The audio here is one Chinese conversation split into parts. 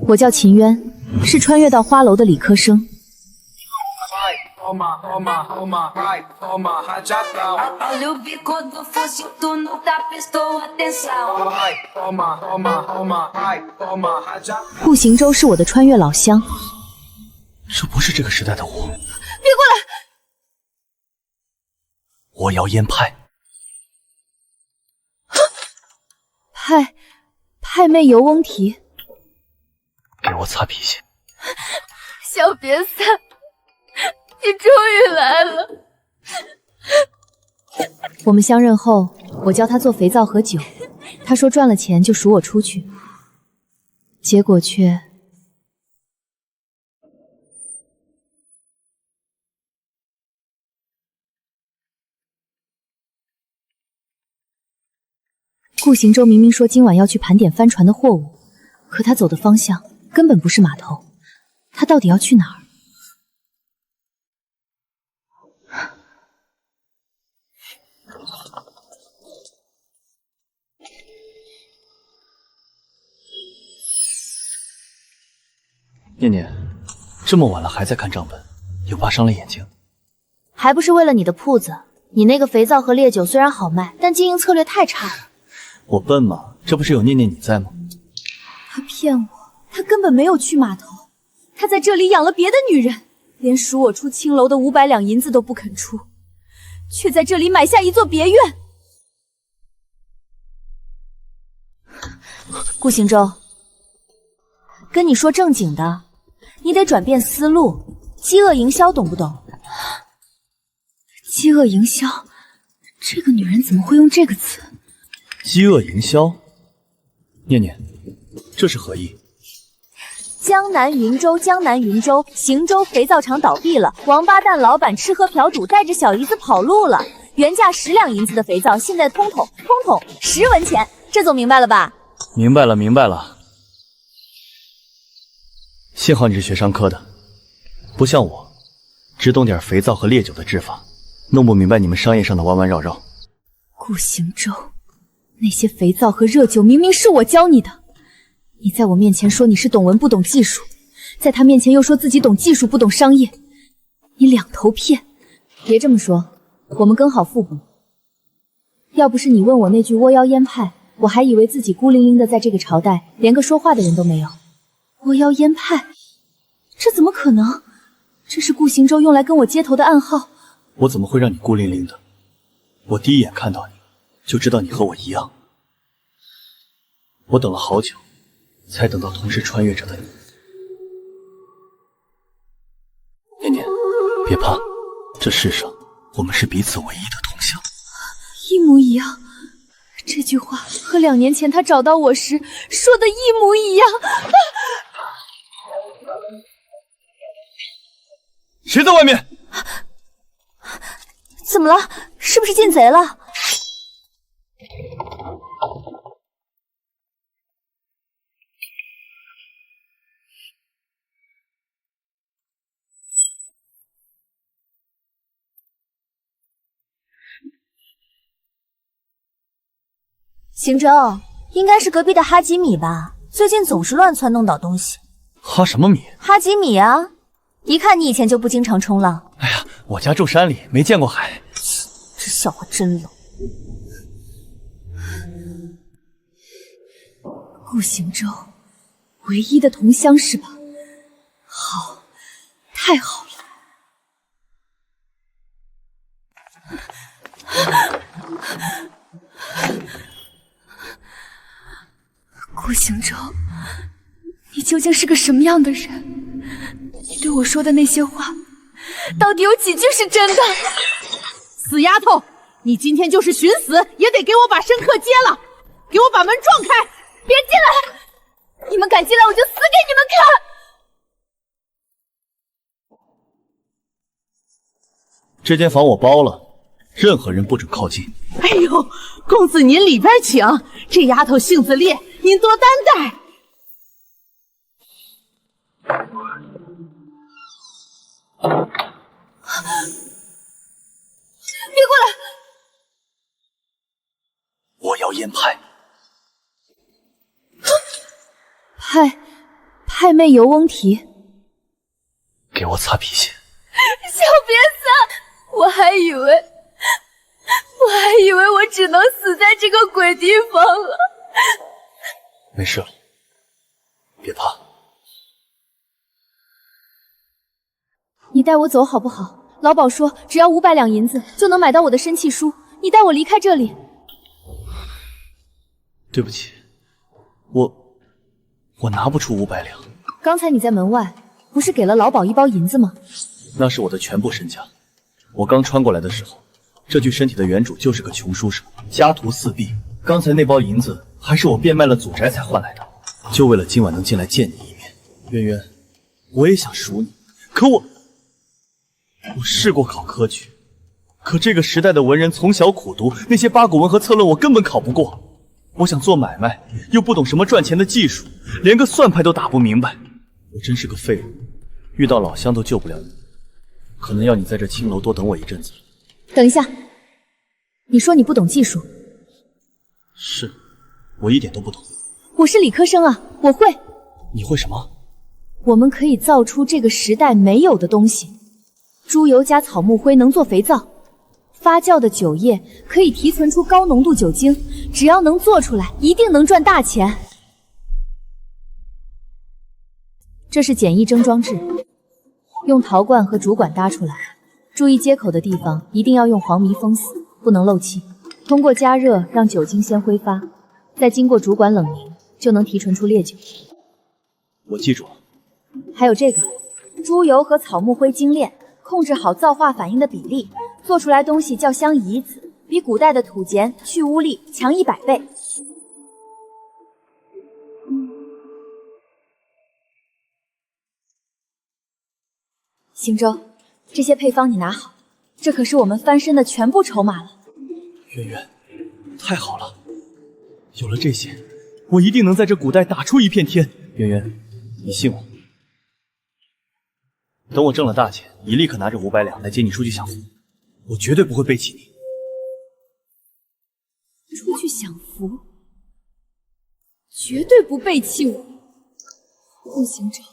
我叫秦渊，是穿越到花楼的理科生。顾行舟是我的穿越老乡。这不是这个时代的我。别过来！我摇烟派。派妹游翁啼。给我擦皮鞋。小瘪三，你终于来了。我们相认后，我教他做肥皂和酒，他说赚了钱就赎我出去，结果却……顾行舟明明说今晚要去盘点帆船的货物，可他走的方向根本不是码头，他到底要去哪儿？念念，这么晚了还在看账本，有怕伤了眼睛？还不是为了你的铺子。你那个肥皂和烈酒虽然好卖，但经营策略太差了。我笨吗？这不是有念念你在吗？他骗我，他根本没有去码头，他在这里养了别的女人，连赎我出青楼的500两银子都不肯出，却在这里买下一座别院。顾行舟，跟你说正经的，你得转变思路，饥饿营销懂不懂？饥饿营销，这个女人怎么会用这个词？饥饿营销，念念，这是何意？江南云州，行舟肥皂厂倒闭了，王八蛋老板吃喝嫖赌，带着小姨子跑路了。原价10两银子的肥皂，现在通通10文钱，这总明白了吧？明白了。幸好你是学商科的，不像我，只懂点肥皂和烈酒的制法，弄不明白你们商业上的弯弯绕绕。顾行舟。那些肥皂和热酒明明是我教你的，你在我面前说你是懂文不懂技术，在他面前又说自己懂技术不懂商业，你两头骗。别这么说，我们更好互补。要不是你问我那句窝腰烟派，我还以为自己孤零零的在这个朝代连个说话的人都没有。窝腰烟派，这怎么可能？这是顾行舟用来跟我接头的暗号。我怎么会让你孤零零的？我第一眼看到你就知道你和我一样，我等了好久，才等到同是穿越者的你。念念，别怕，这世上我们是彼此唯一的同乡。一模一样，这句话和2年前他找到我时说的一模一样。谁在外面？怎么了？是不是进贼了？行舟，应该是隔壁的哈吉米吧？最近总是乱窜弄倒东西。哈什么米？哈吉米啊！一看你以前就不经常冲浪。哎呀，我家住山里，没见过海。这笑话真冷。顾行舟，唯一的同乡是吧？好，太好了。顾行舟，你究竟是个什么样的人？你对我说的那些话，到底有几句是真的？死丫头，你今天就是寻死也得给我把申客接了，给我把门撞开！别进来！你们敢进来，我就死给你们看！这间房我包了，任何人不准靠近。哎呦，公子您里边请，这丫头性子烈，您多担待。别过来！我要烟派。派妹游翁啼，给我擦皮鞋！小别撒！我还以为我只能死在这个鬼地方了。没事了，别怕。你带我走好不好？老鸨说只要500两银子就能买到我的生气书，你带我离开这里。对不起，我拿不出500两。刚才你在门外不是给了老鸨1包银子吗？那是我的全部身家。我刚穿过来的时候，这具身体的原主就是个穷书生，家徒四壁。刚才那包银子还是我变卖了祖宅才换来的，就为了今晚能进来见你一面。渊渊，我也想赎你，可我试过考科举，可这个时代的文人从小苦读，那些八股文和策论我根本考不过。我想做买卖，又不懂什么赚钱的技术，连个算盘都打不明白。我真是个废物，遇到老乡都救不了你，可能要你在这青楼多等我一阵子了。等一下，你说你不懂技术？是，我一点都不懂。我是理科生啊，我会。你会什么？我们可以造出这个时代没有的东西。猪油加草木灰能做肥皂，发酵的酒液可以提纯出高浓度酒精，只要能做出来，一定能赚大钱。这是简易蒸装置，用陶罐和主管搭出来，注意接口的地方一定要用黄泥封死，不能漏气。通过加热让酒精先挥发，再经过主管冷凝，就能提纯出烈酒。我记住了。还有这个，猪油和草木灰精炼，控制好皂化反应的比例，做出来东西叫香夷子，比古代的土碱去污力强100倍。行舟，这些配方你拿好，这可是我们翻身的全部筹码了。渊渊，太好了，有了这些，我一定能在这古代打出一片天。渊渊，你信我，等我挣了大钱，你立刻拿着500两来接你出去享福，我绝对不会背弃你。出去享福，绝对不背弃我。顾行舟，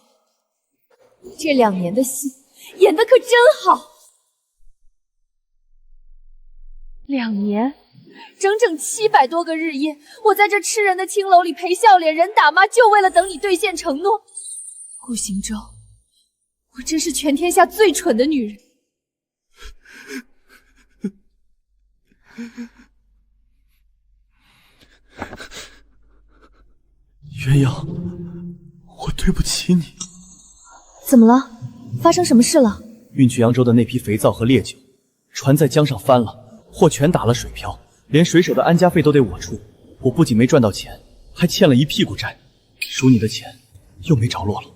这2年的戏演得可真好。2年，整整700多个日夜，我在这吃人的青楼里陪笑脸，人打骂，就为了等你兑现承诺。顾行舟，我真是全天下最蠢的女人。鸳鸯，我对不起你。怎么了？发生什么事了？运去扬州的那批肥皂和烈酒，船在江上翻了，货全打了水漂，连水手的安家费都得我出。我不仅没赚到钱，还欠了一屁股债，赎你的钱又没着落了。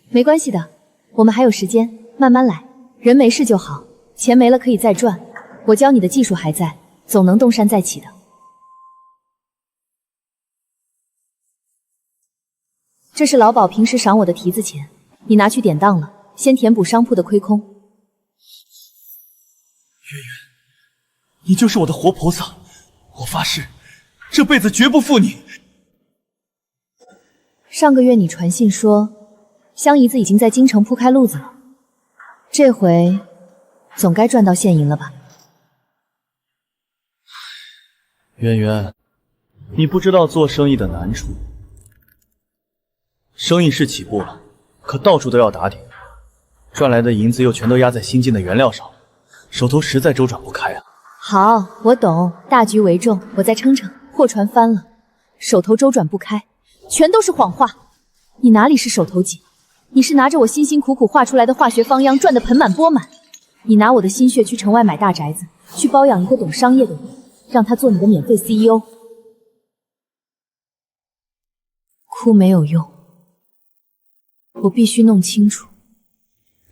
没关系的，我们还有时间，慢慢来。人没事就好，钱没了可以再赚。我教你的技术还在，总能东山再起的。这是老鸨平时赏我的提子钱，你拿去典当了，先填补商铺的亏空。渊渊，你就是我的活菩萨，我发誓，这辈子绝不负你。上个月你传信说，香姨子已经在京城铺开路子了，这回总该赚到现银了吧？渊渊，你不知道做生意的难处。生意是起步了，可到处都要打点，赚来的银子又全都压在新进的原料上，手头实在周转不开啊。好，我懂，大局为重，我再撑撑。货船翻了，手头周转不开，全都是谎话。你哪里是手头紧？你是拿着我辛辛苦苦画出来的化学方秧赚得盆满钵满。你拿我的心血去城外买大宅子，去包养一个懂商业的人，让他做你的免费 CEO。哭没有用，我必须弄清楚，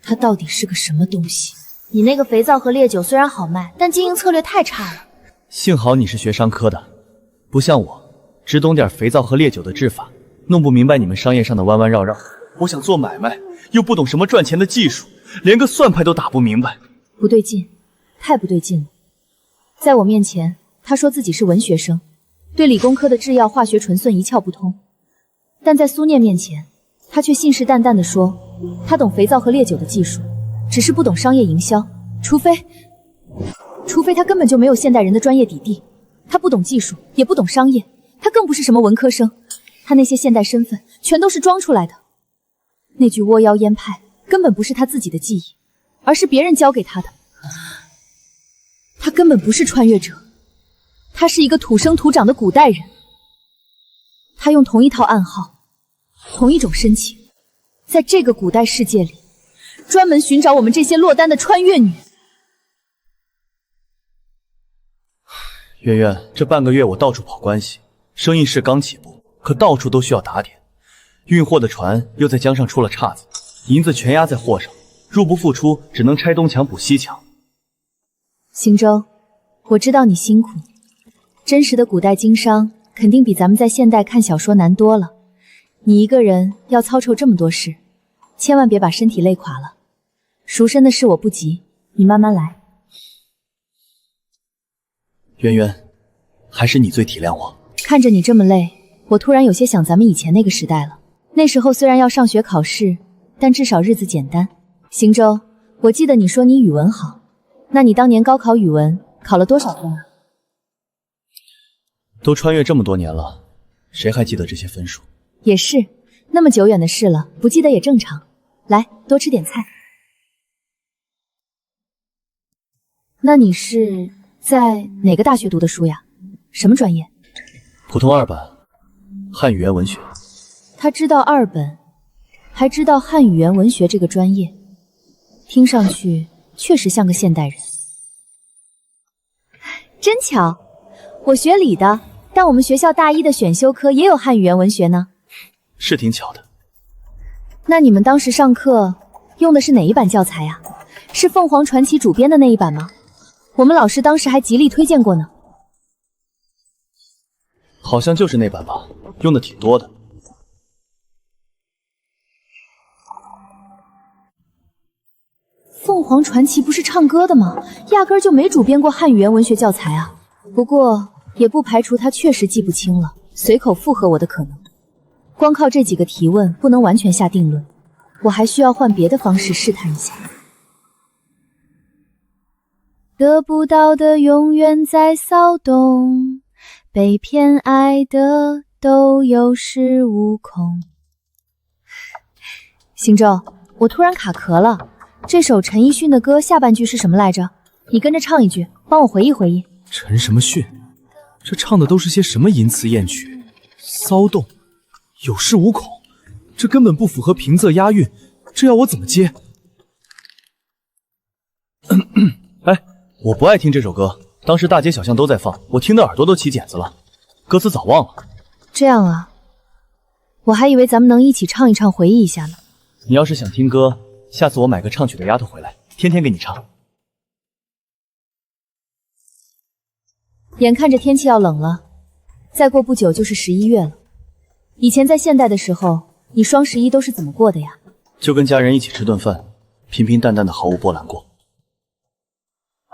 他到底是个什么东西。你那个肥皂和烈酒虽然好卖，但经营策略太差了。幸好你是学商科的，不像我，只懂点肥皂和烈酒的制法，弄不明白你们商业上的弯弯绕绕。我想做买卖，又不懂什么赚钱的技术，连个算盘都打不明白。不对劲，太不对劲了。在我面前，他说自己是文学生，对理工科的制药化学纯算一窍不通，但在苏念面前，他却信誓旦旦地说，他懂肥皂和烈酒的技术，只是不懂商业营销。除非他根本就没有现代人的专业底地，他不懂技术，也不懂商业，他更不是什么文科生，他那些现代身份全都是装出来的。那具窝腰烟派根本不是他自己的记忆，而是别人教给他的。他根本不是穿越者，他是一个土生土长的古代人。他用同一套暗号，同一种深情，在这个古代世界里，专门寻找我们这些落单的穿越女。圆圆，这半个月我到处跑关系，生意是刚起步，可到处都需要打点。运货的船又在江上出了岔子，银子全压在货上，入不敷出，只能拆东墙补西墙。行舟，我知道你辛苦，真实的古代经商肯定比咱们在现代看小说难多了。你一个人要操筹这么多事，千万别把身体累垮了。赎身的事我不急，你慢慢来。圆圆，还是你最体谅我。看着你这么累，我突然有些想咱们以前那个时代了。那时候虽然要上学考试，但至少日子简单。行舟，我记得你说你语文好，那你当年高考语文考了多少分啊？都穿越这么多年了，谁还记得这些分数？也是，那么久远的事了，不记得也正常。来，多吃点菜。那你是在哪个大学读的书呀？什么专业？普通二本，汉语言文学。他知道二本，还知道汉语言文学这个专业，听上去确实像个现代人。真巧，我学理的，但我们学校大一的选修科也有汉语言文学呢。是挺巧的。那你们当时上课用的是哪一版教材呀？是凤凰传奇主编的那一版吗？我们老师当时还极力推荐过呢。好像就是那版吧，用的挺多的。凤凰传奇不是唱歌的吗？压根儿就没主编过汉语言文学教材啊。不过也不排除他确实记不清了，随口附和我的可能。光靠这几个提问不能完全下定论，我还需要换别的方式试探一下。得不到的永远在骚动，被偏爱的都有恃无恐。行舟，我突然卡壳了，这首陈奕迅的歌下半句是什么来着？你跟着唱一句，帮我回忆回忆。陈什么迅？这唱的都是些什么淫词艳曲？骚动，有恃无恐，这根本不符合平仄押韵，这要我怎么接？哎，我不爱听这首歌，当时大街小巷都在放，我听的耳朵都起茧子了，歌词早忘了。这样啊，我还以为咱们能一起唱一唱，回忆一下呢。你要是想听歌，下次我买个唱曲的丫头回来，天天给你唱。眼看着天气要冷了，再过不久就是11月了。以前在现代的时候，你双11都是怎么过的呀？就跟家人一起吃顿饭，平平淡淡的，毫无波澜过。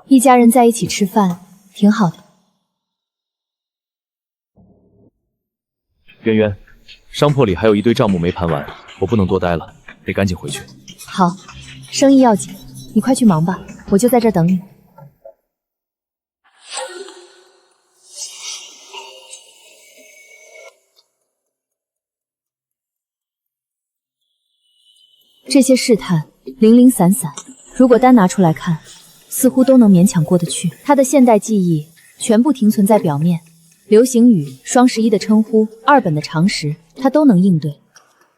一家人在一起吃饭，挺好的。圆圆，商铺里还有一堆账目没盘完，我不能多待了，得赶紧回去。好，生意要紧，你快去忙吧，我就在这儿等你。这些试探零零散散，如果单拿出来看，似乎都能勉强过得去。他的现代记忆全部停存在表面，流行语、双11的称呼、二本的常识，他都能应对。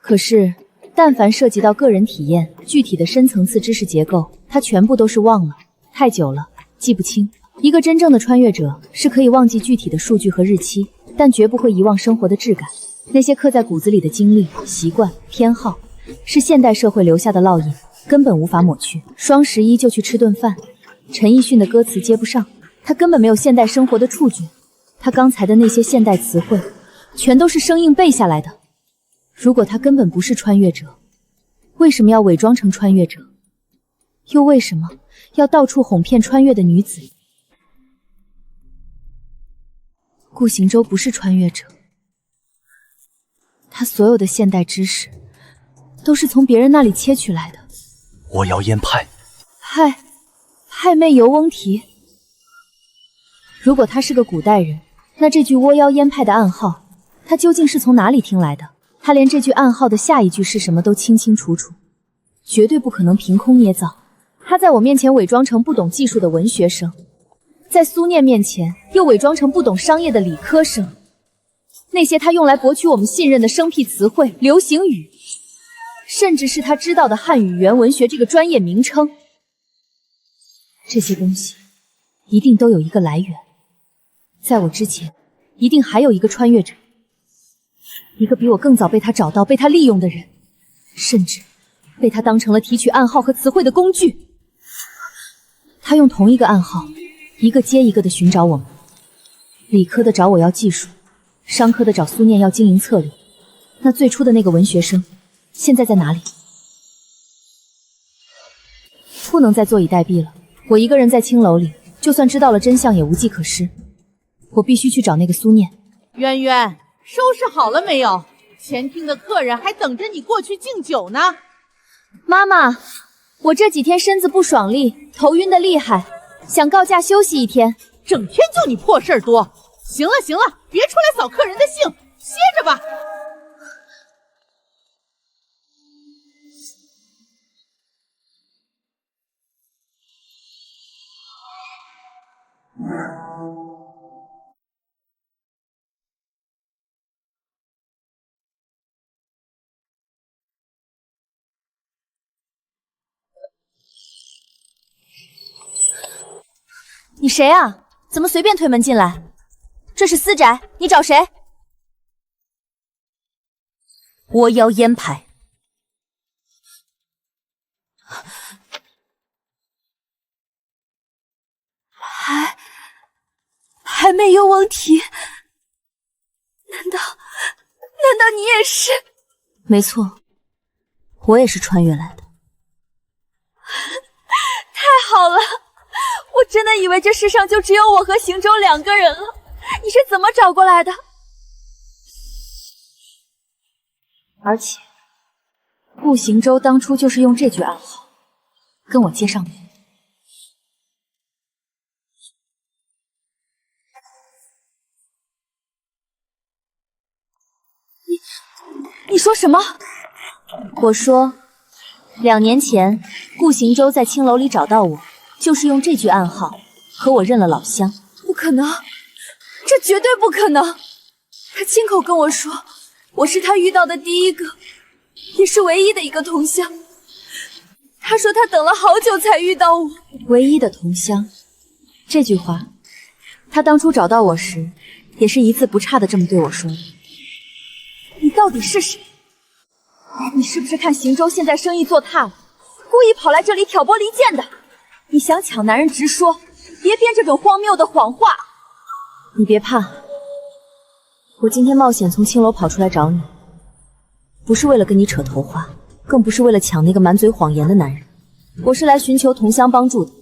可是，但凡涉及到个人体验、具体的深层次知识结构，他全部都是忘了，太久了，记不清。一个真正的穿越者是可以忘记具体的数据和日期，但绝不会遗忘生活的质感。那些刻在骨子里的经历、习惯、偏好，是现代社会留下的烙印，根本无法抹去。双11就去吃顿饭，陈奕迅的歌词接不上，他根本没有现代生活的触觉。他刚才的那些现代词汇，全都是生硬背下来的。如果他根本不是穿越者，为什么要伪装成穿越者？又为什么要到处哄骗穿越的女子？顾行舟不是穿越者，他所有的现代知识都是从别人那里切取来的。巫妖烟派，派妹游翁啼。如果他是个古代人，那这句巫妖烟派的暗号，他究竟是从哪里听来的？他连这句暗号的下一句是什么都清清楚楚，绝对不可能凭空捏造。他在我面前伪装成不懂技术的文学生，在苏念面前又伪装成不懂商业的理科生。那些他用来博取我们信任的生僻词汇、流行语，甚至是他知道的汉语言文学这个专业名称，这些东西一定都有一个来源。在我之前，一定还有一个穿越者，一个比我更早被他找到、被他利用的人，甚至被他当成了提取暗号和词汇的工具。他用同一个暗号，一个接一个的寻找我们。理科的找我要技术，商科的找苏念要经营策略。那最初的那个文学生，现在在哪里？不能再坐以待毙了。我一个人在青楼里，就算知道了真相也无计可施。我必须去找那个苏念。渊渊，收拾好了没有？前厅的客人还等着你过去敬酒呢。妈妈，我这几天身子不爽利，头晕的厉害，想告假休息一天。整天就你破事儿多。行了行了，别出来扫客人的兴，歇着吧。你谁啊？怎么随便推门进来？这是私宅，你找谁？巫妖烟派。还没有王提，难道你也是？没错，我也是穿越来的。太好了，我真的以为这世上就只有我和行舟2个人了。你是怎么找过来的？而且，顾行舟当初就是用这句暗号跟我接上的。你说什么？我说，2年前顾行舟在青楼里找到我，就是用这句暗号和我认了老乡。不可能，这绝对不可能！他亲口跟我说，我是他遇到的第一个，也是唯一的一个同乡。他说他等了好久才遇到我。唯一的同乡，这句话，他当初找到我时，也是一字不差的这么对我说的。你到底是谁？你是不是看行舟现在生意做塌了，故意跑来这里挑拨离间的？你想抢男人直说，别编这种荒谬的谎话。你别怕，我今天冒险从青楼跑出来找你，不是为了跟你扯头话，更不是为了抢那个满嘴谎言的男人，我是来寻求同乡帮助的。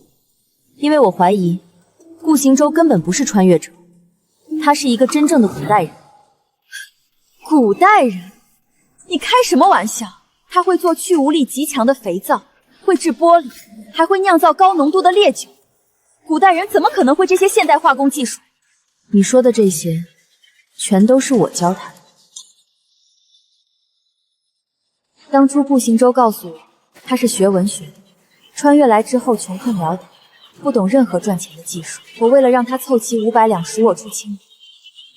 因为我怀疑顾行舟根本不是穿越者，他是一个真正的古代人。古代人？你开什么玩笑？他会做去污力极强的肥皂，会制玻璃，还会酿造高浓度的烈酒。古代人怎么可能会这些现代化工技术？你说的这些，全都是我教他的。当初顾行舟告诉我，他是学文学的，穿越来之后穷困潦倒，不懂任何赚钱的技术。我为了让他凑齐500两赎我出青楼，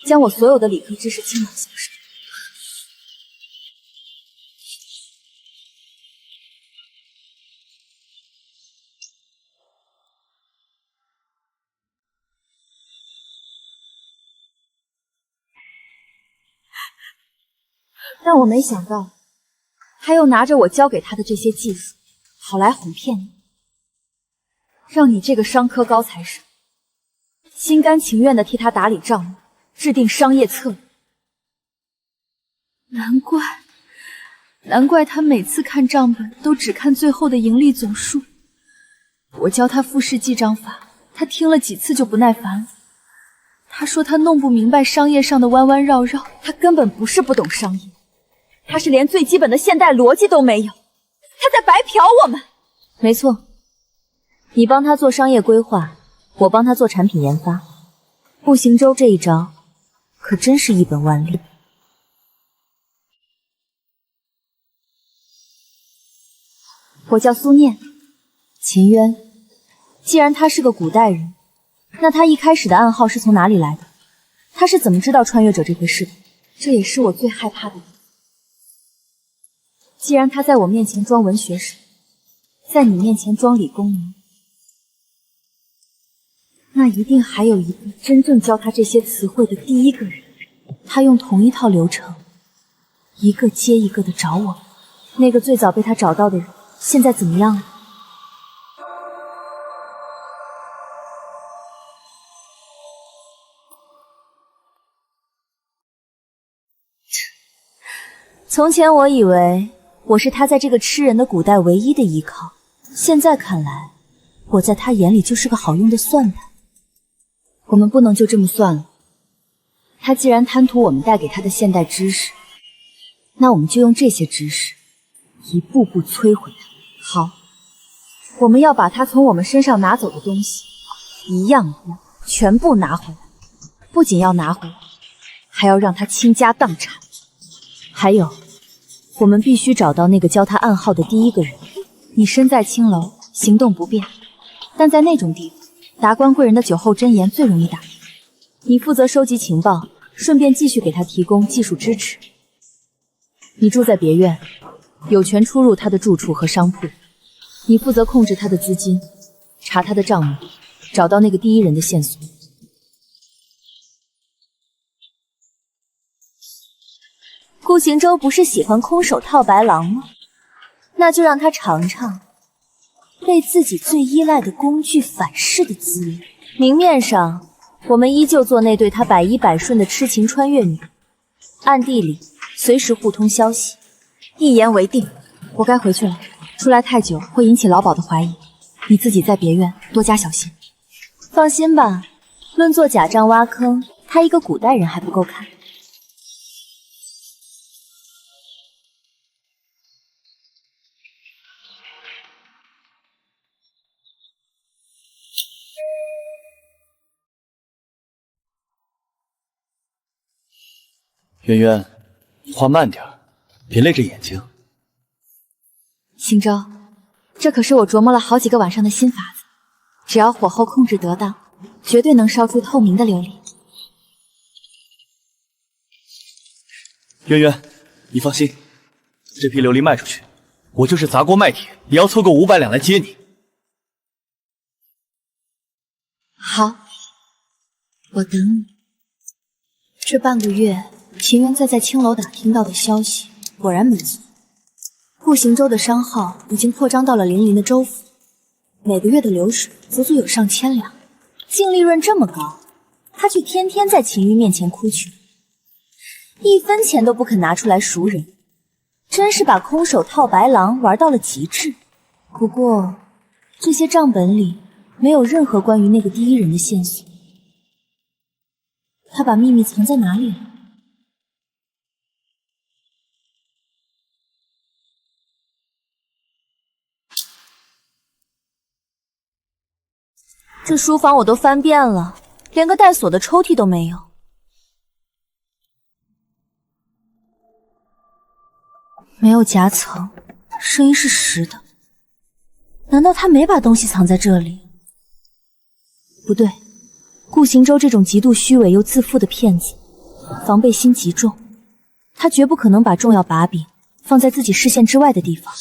将我所有的理科知识倾囊相授。但我没想到，他又拿着我教给他的这些技术，跑来哄骗你，让你这个商科高材生心甘情愿地替他打理账目，制定商业策略。难怪他每次看账本都只看最后的盈利总数。我教他复式记账法，他听了几次就不耐烦了。他说他弄不明白商业上的弯弯绕绕，他根本不是不懂商业，他是连最基本的现代逻辑都没有，他在白嫖我们。没错，你帮他做商业规划，我帮他做产品研发。步行舟这一招可真是一本万利。我叫苏念，秦渊。既然他是个古代人，那他一开始的暗号是从哪里来的？他是怎么知道穿越者这回事的？这也是我最害怕的。既然他在我面前装文学士，在你面前装理工男，那一定还有一个真正教他这些词汇的第一个人。他用同一套流程，一个接一个的找我。那个最早被他找到的人，现在怎么样了？从前我以为我是他在这个吃人的古代唯一的依靠，现在看来，我在他眼里就是个好用的算盘。我们不能就这么算了。他既然贪图我们带给他的现代知识，那我们就用这些知识一步步摧毁他。好，我们要把他从我们身上拿走的东西，一样一样全部拿回来。不仅要拿回来，还要让他倾家荡产。还有，我们必须找到那个教他暗号的第一个人。你身在青楼，行动不便，但在那种地方，达官贵人的酒后真言最容易打。你负责收集情报，顺便继续给他提供技术支持。你住在别院，有权出入他的住处和商铺。你负责控制他的资金，查他的账目，找到那个第一人的线索。顾行舟不是喜欢空手套白狼吗？那就让他尝尝被自己最依赖的工具反噬的滋味。明面上，我们依旧做那对他百依百顺的痴情穿越女，暗地里随时互通消息，一言为定。我该回去了，出来太久会引起老鸨的怀疑，你自己在别院多加小心。放心吧，论做假账挖坑，他一个古代人还不够看。渊渊，画慢点，别累着眼睛。行舟，这可是我琢磨了好几个晚上的新法子，只要火候控制得当，绝对能烧出透明的琉璃。渊渊，你放心，这批琉璃卖出去，我就是砸锅卖铁也要凑够500两来接你。好，我等你。这半个月，秦渊在青楼打听到的消息果然没错。顾行舟的商号已经扩张到了邻的州府，每个月的流水足足有上千两，净利润这么高，他却天天在秦玉面前哭穷，一分钱都不肯拿出来赎人，真是把空手套白狼玩到了极致。不过，这些账本里没有任何关于那个第一人的线索，他把秘密藏在哪里了？这书房我都翻遍了，连个带锁的抽屉都没有。没有夹层，声音是实的。难道他没把东西藏在这里？不对，顾行舟这种极度虚伪又自负的骗子，防备心极重，他绝不可能把重要把柄放在自己视线之外的地方。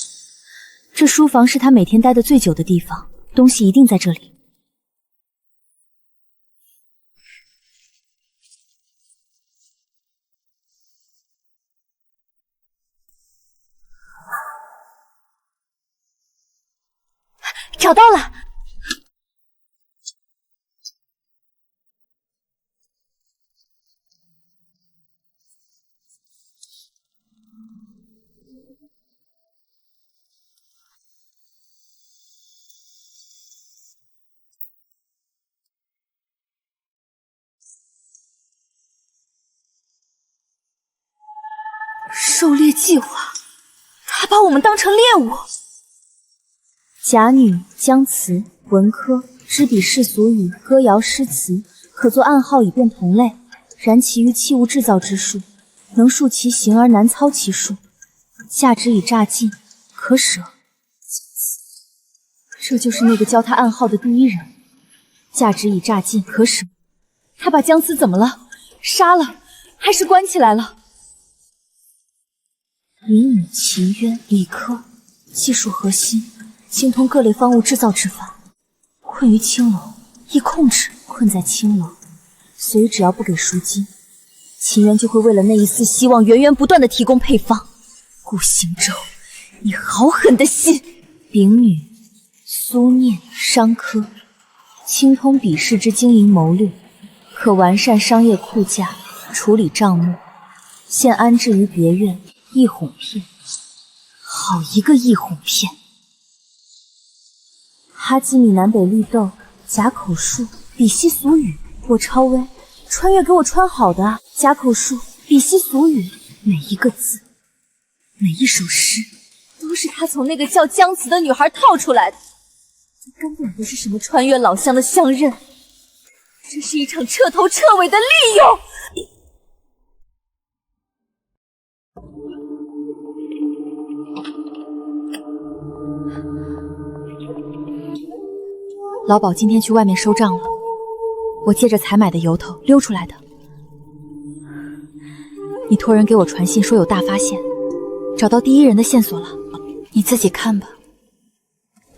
这书房是他每天待得最久的地方，东西一定在这里。找到了！狩猎计划，他把我们当成猎物。甲女姜词，文科，知彼世俗语，歌谣诗词，可作暗号以辨同类。然其于器物制造之术，能述其形而难操其术，价之以诈尽，可舍。这就是那个教他暗号的第一人。价之以诈尽，可舍。他把姜词怎么了？杀了，还是关起来了？隐隐奇渊，理科，技术核心，精通各类方物制造之法。困于青楼，易控制。困在青楼，所以只要不给赎金，秦渊就会为了那一丝希望源源不断的提供配方。顾行舟，你好狠的心！丙女苏念，商科，精通笔试之经营谋略，可完善商业库价，处理账目。现安置于别院，易哄骗。好一个易哄骗！哈基米南北绿豆，假口述，比西俗语。我超威，穿越给我穿好的啊！假口述，比西俗语，每一个字，每一首诗，都是他从那个叫姜词的女孩套出来的。这根本不是什么穿越老乡的相认，这是一场彻头彻尾的利用。老鸨今天去外面收账了，我借着采买的由头溜出来的。你托人给我传信说有大发现，找到第一人的线索了，你自己看吧。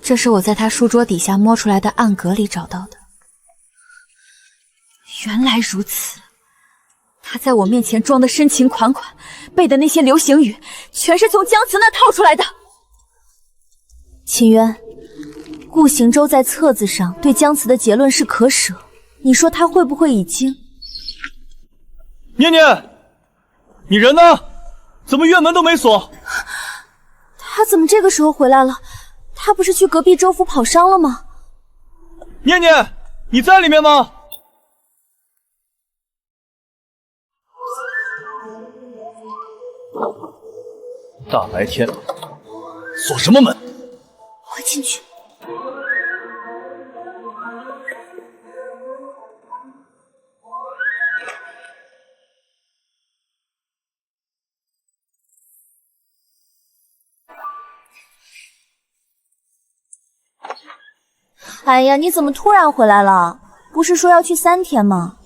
这是我在他书桌底下摸出来的暗格里找到的。原来如此，他在我面前装的深情款款，背的那些流行语，全是从姜词那套出来的。秦渊，顾行舟在册子上对姜词的结论是可舍，你说他会不会已经……念念，你人呢？怎么院门都没锁？他怎么这个时候回来了？他不是去隔壁州府跑伤了吗？念念，你在里面吗？大白天锁什么门？我进去。哎呀，你怎么突然回来了？不是说要去3天吗？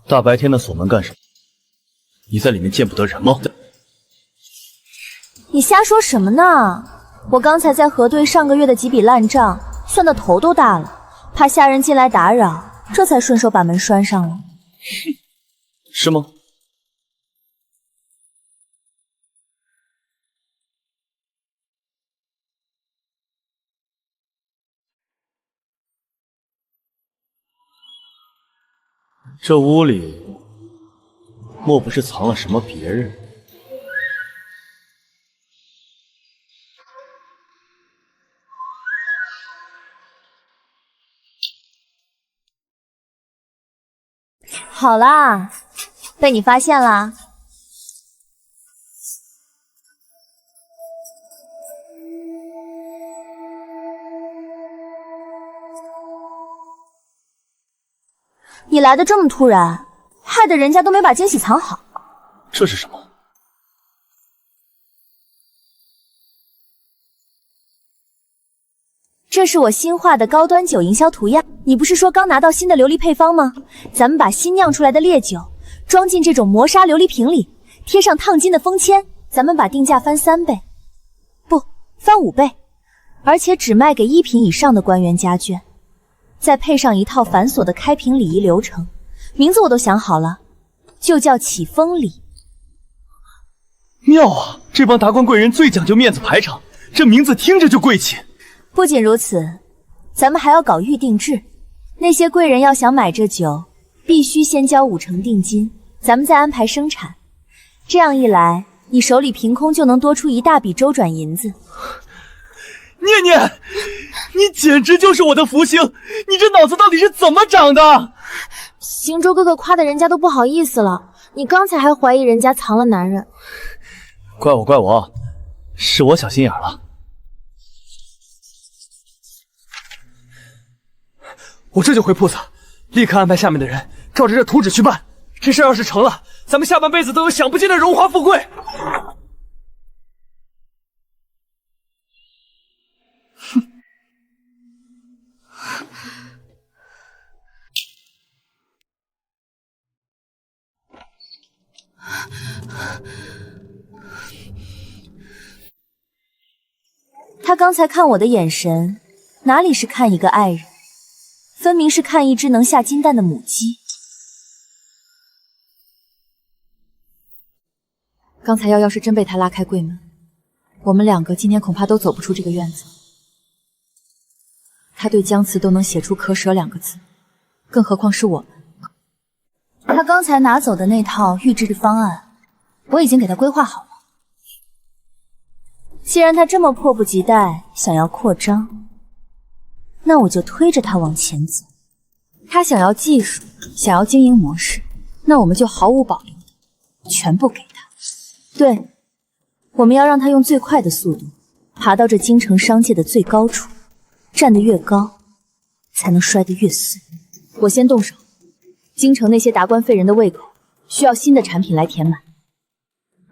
大白天的锁门干什么？你在里面见不得人吗？你瞎说什么呢？我刚才在核对上个月的几笔烂账，算得头都大了，怕下人进来打扰，这才顺手把门拴上了。是吗？这屋里莫不是藏了什么别人？好啦，被你发现啦。你来的这么突然，害得人家都没把惊喜藏好。这是什么？这是我新画的高端酒营销图样。你不是说刚拿到新的琉璃配方吗？咱们把新酿出来的烈酒装进这种磨砂琉璃瓶里，贴上烫金的封签，咱们把定价翻3倍，不，翻5倍，而且只卖给1品以上的官员家眷。再配上一套繁琐的开瓶礼仪流程，名字我都想好了，就叫启封礼。妙啊！这帮达官贵人最讲究面子排场，这名字听着就贵气。不仅如此，咱们还要搞预定制，那些贵人要想买这酒，必须先交5成定金，咱们再安排生产。这样一来，你手里凭空就能多出一大笔周转银子。念念，你简直就是我的福星！你这脑子到底是怎么长的？行舟哥哥夸的人家都不好意思了，你刚才还怀疑人家藏了男人，怪我，是我小心眼了。我这就回铺子，立刻安排下面的人照着这图纸去办。这事要是成了，咱们下半辈子都有享不尽的荣华富贵。哼。他刚才看我的眼神，哪里是看一个爱人，分明是看一只能下金蛋的母鸡。刚才要是真被他拉开柜门，我们两个今天恐怕都走不出这个院子。他对姜慈都能写出蝌蛇2个字，更何况是我们。他刚才拿走的那套预制方案，我已经给他规划好了。既然他这么迫不及待想要扩张，那我就推着他往前走。他想要技术，想要经营模式，那我们就毫无保留的全部给他。对，我们要让他用最快的速度爬到这京城商界的最高处，站得越高，才能摔得越碎。我先动手，京城那些达官废人的胃口需要新的产品来填满，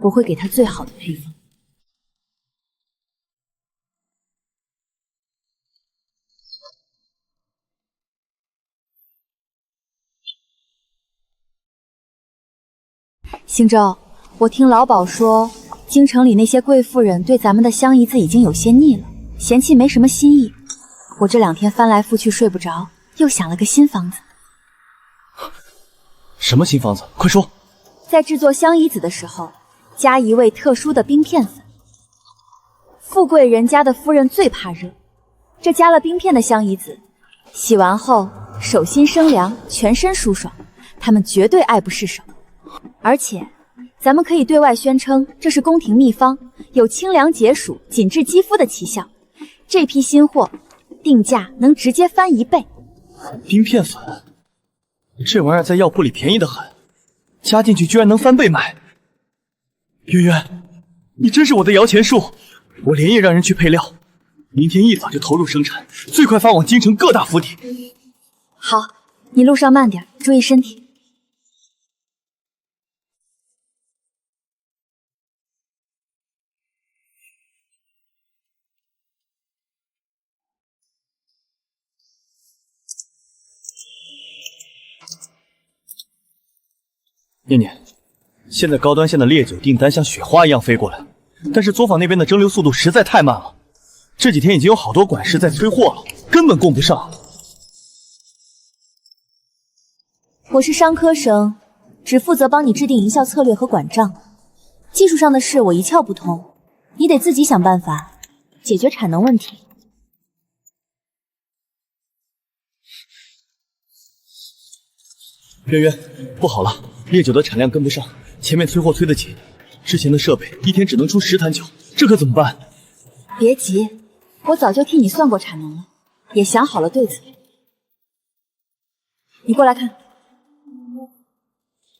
我会给他最好的配方。星舟，我听老鸨说，京城里那些贵妇人对咱们的香姨子已经有些腻了，嫌弃没什么新意。我这2天翻来覆去睡不着，又想了个新方子。什么新方子？快说！在制作香姨子的时候，加一味特殊的冰片粉。富贵人家的夫人最怕热，这加了冰片的香姨子，洗完后手心生凉，全身舒爽，她们绝对爱不释手。而且，咱们可以对外宣称这是宫廷秘方，有清凉解暑、紧致肌肤的奇效。这批新货定价能直接翻1倍。冰片粉，这玩意儿在药铺里便宜得很，加进去居然能翻倍卖。渊渊，你真是我的摇钱树！我连夜让人去配料，明天一早就投入生产，最快发往京城各大府邸。好，你路上慢点，注意身体。念念，现在高端线的烈酒订单像雪花一样飞过来，但是作坊那边的蒸馏速度实在太慢了，这几天已经有好多管事在催货了，根本供不上。我是商科生，只负责帮你制定营销策略和管账，技术上的事我一窍不通，你得自己想办法解决产能问题。渊渊，不好了，烈酒的产量跟不上，前面催货催得紧，之前的设备一天只能出10坛酒，这可怎么办？别急，我早就替你算过产能了，也想好了对策。你过来看，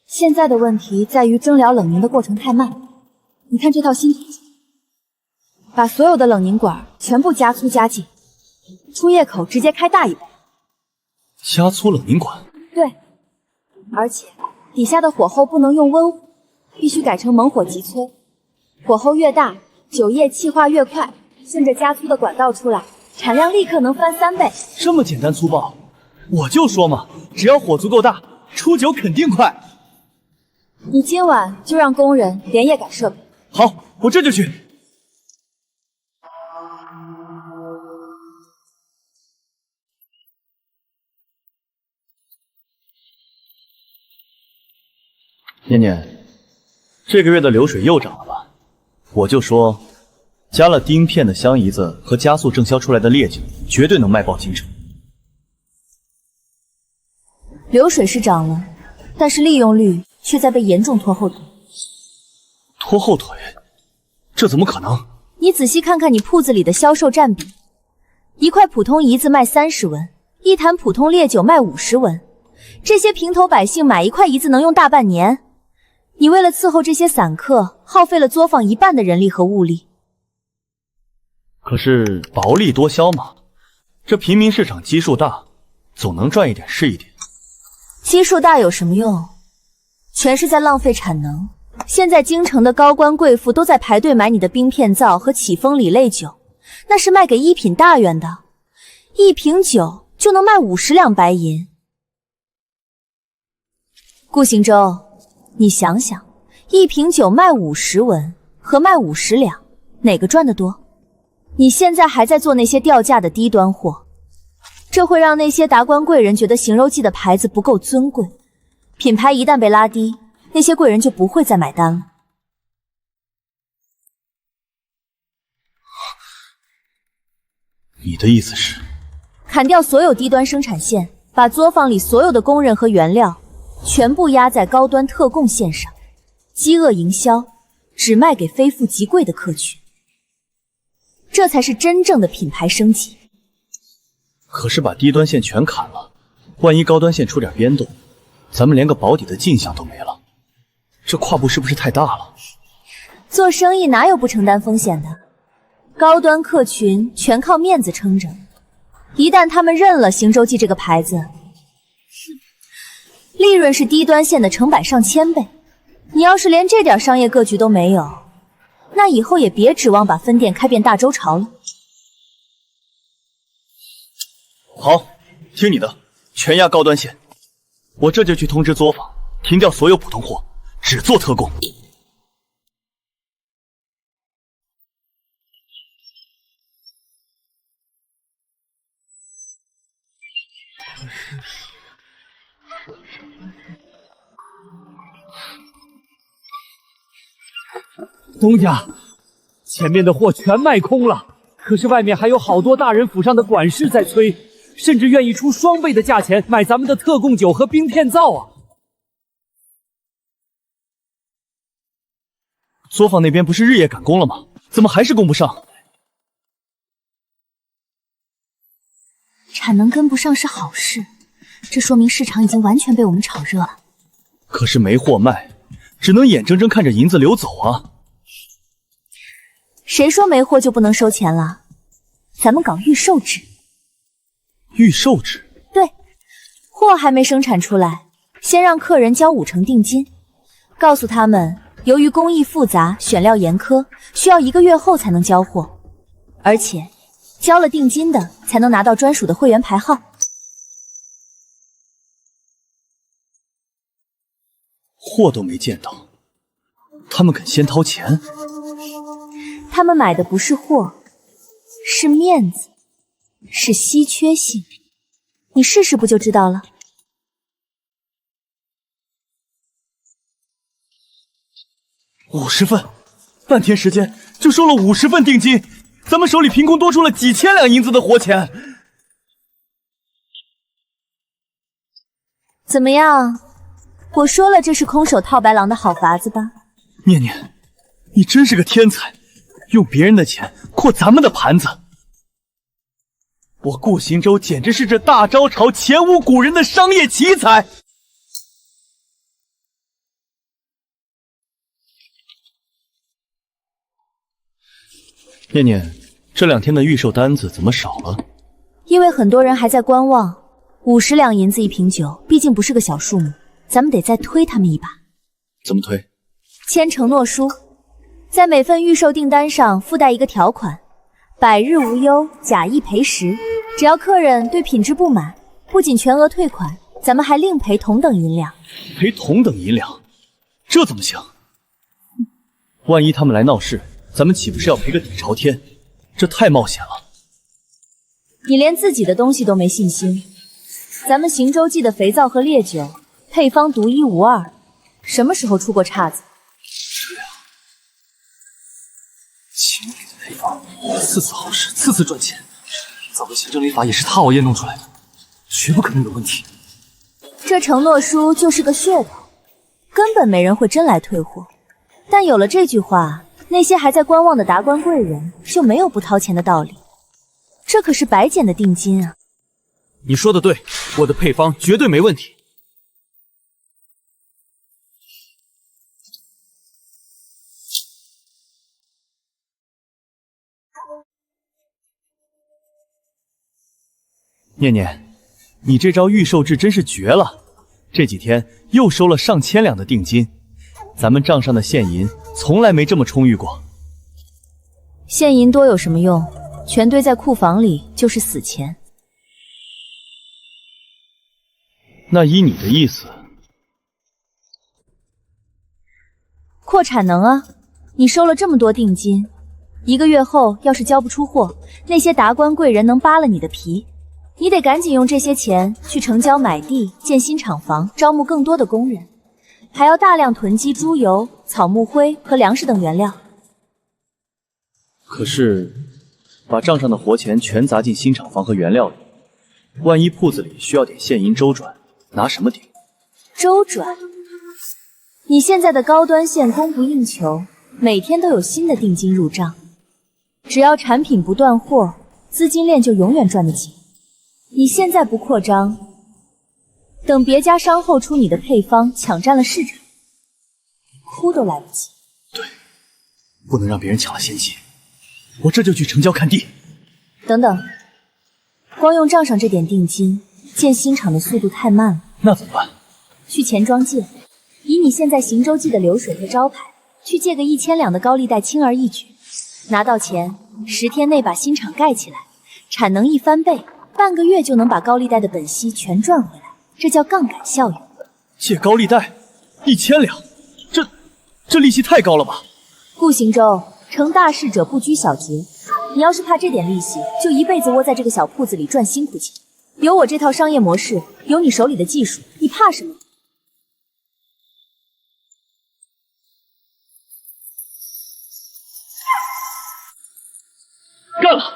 现在的问题在于蒸疗冷凝的过程太慢。你看这套新体系，把所有的冷凝管全部加粗加紧，出液口直接开大1倍。加粗冷凝管？对。而且底下的火候不能用温火，必须改成猛火急催。火候越大，酒液气化越快，顺着加粗的管道出来，产量立刻能翻3倍。这么简单粗暴，我就说嘛，只要火足够大，出酒肯定快。你今晚就让工人连夜改设备。好，我这就去。念念，这个月的流水又涨了吧？我就说，加了丁片的香姨子和加速正销出来的烈酒，绝对能卖爆京城。流水是涨了，但是利用率却在被严重拖后腿。拖后腿？这怎么可能？你仔细看看你铺子里的销售占比，一块普通姨子卖30文，一坛普通烈酒卖50文，这些平头百姓买一块姨子能用大半年。你为了伺候这些散客，耗费了作坊一半的人力和物力。可是薄利多销嘛，这平民市场基数大，总能赚一点是一点。基数大有什么用？全是在浪费产能。现在京城的高官贵妇都在排队买你的冰片皂和启丰里泪酒，那是卖给一品大员的，一瓶酒就能卖50两白银。顾行舟，你想想，一瓶酒卖50文和卖50两，哪个赚得多？你现在还在做那些掉价的低端货，这会让那些达官贵人觉得行柔记的牌子不够尊贵，品牌一旦被拉低，那些贵人就不会再买单了。你的意思是，砍掉所有低端生产线，把作坊里所有的工人和原料全部压在高端特供线上，饥饿营销，只卖给非富即贵的客群，这才是真正的品牌升级。可是把低端线全砍了，万一高端线出点变动，咱们连个保底的进项都没了，这跨步是不是太大了？做生意哪有不承担风险的？高端客群全靠面子撑着，一旦他们认了行舟记这个牌子，利润是低端线的成百上千倍。你要是连这点商业格局都没有，那以后也别指望把分店开遍大周朝了。好，听你的，全压高端线。我这就去通知作坊，停掉所有普通货，只做特供。东家，前面的货全卖空了，可是外面还有好多大人府上的管事在催，甚至愿意出双倍的价钱买咱们的特供酒和冰片皂啊！作坊那边不是日夜赶工了吗？怎么还是供不上？产能跟不上是好事，这说明市场已经完全被我们炒热了。可是没货卖，只能眼睁睁看着银子流走啊！谁说没货就不能收钱了？咱们搞预售制。预售制？对，货还没生产出来，先让客人交50%定金，告诉他们由于工艺复杂、选料严苛，需要1个月后才能交货，而且交了定金的才能拿到专属的会员牌号。货都没见到，他们肯先掏钱？他们买的不是货，是面子，是稀缺性。你试试不就知道了。50份，半天时间就收了50份定金，咱们手里凭空多出了几千两银子的活钱。怎么样？我说了，这是空手套白狼的好法子吧？念念，你真是个天才，用别人的钱扩咱们的盘子。我顾行舟简直是这大招潮前无古人的商业奇才。念念，这2天的预售单子怎么少了？因为很多人还在观望，50两银子一瓶酒，毕竟不是个小数目，咱们得再推他们一把。怎么推？签承诺书，在每份预售订单上附带一个条款，100日无忧，假一赔10。只要客人对品质不满，不仅全额退款，咱们还另赔同等银两。赔同等银两？这怎么行？万一他们来闹事，咱们岂不是要赔个底朝天？这太冒险了。你连自己的东西都没信心，咱们行舟记的肥皂和烈酒配方独一无二，什么时候出过岔子？情侣的配方，次次好使，次次赚钱。早的行政立法也是他熬夜弄出来的，绝不可能有问题。这承诺书就是个噱头，根本没人会真来退货。但有了这句话，那些还在观望的达官贵人就没有不掏钱的道理。这可是白捡的定金啊！你说的对，我的配方绝对没问题。念念，你这招御兽制真是绝了！这几天又收了上千两的定金，咱们账上的现银从来没这么充裕过。现银多有什么用？全堆在库房里就是死钱。那依你的意思，扩产能啊！你收了这么多定金，1个月后要是交不出货，那些达官贵人能扒了你的皮。你得赶紧用这些钱去城郊买地、建新厂房，招募更多的工人，还要大量囤积猪油、草木灰和粮食等原料。可是把账上的活钱全砸进新厂房和原料里，万一铺子里需要点现银周转，拿什么顶？周转？你现在的高端线供不应求，每天都有新的定金入账，只要产品不断货，资金链就永远转得紧。你现在不扩张，等别家商后出你的配方抢占了市场，哭都来不及。对，不能让别人抢了先机。我这就去城郊看地。等等，光用账上这点定金建新厂的速度太慢了。那怎么办？去钱庄借，以你现在行舟记的流水和招牌，去借个1000两的高利贷，轻而易举。拿到钱，10天内把新厂盖起来，产能一翻倍。半个月就能把高利贷的本息全赚回来，这叫杠杆效应。借高利贷1000两，这利息太高了吧？顾行舟，成大事者不拘小节，你要是怕这点利息，就一辈子窝在这个小铺子里赚辛苦钱。有我这套商业模式，有你手里的技术，你怕什么？干了！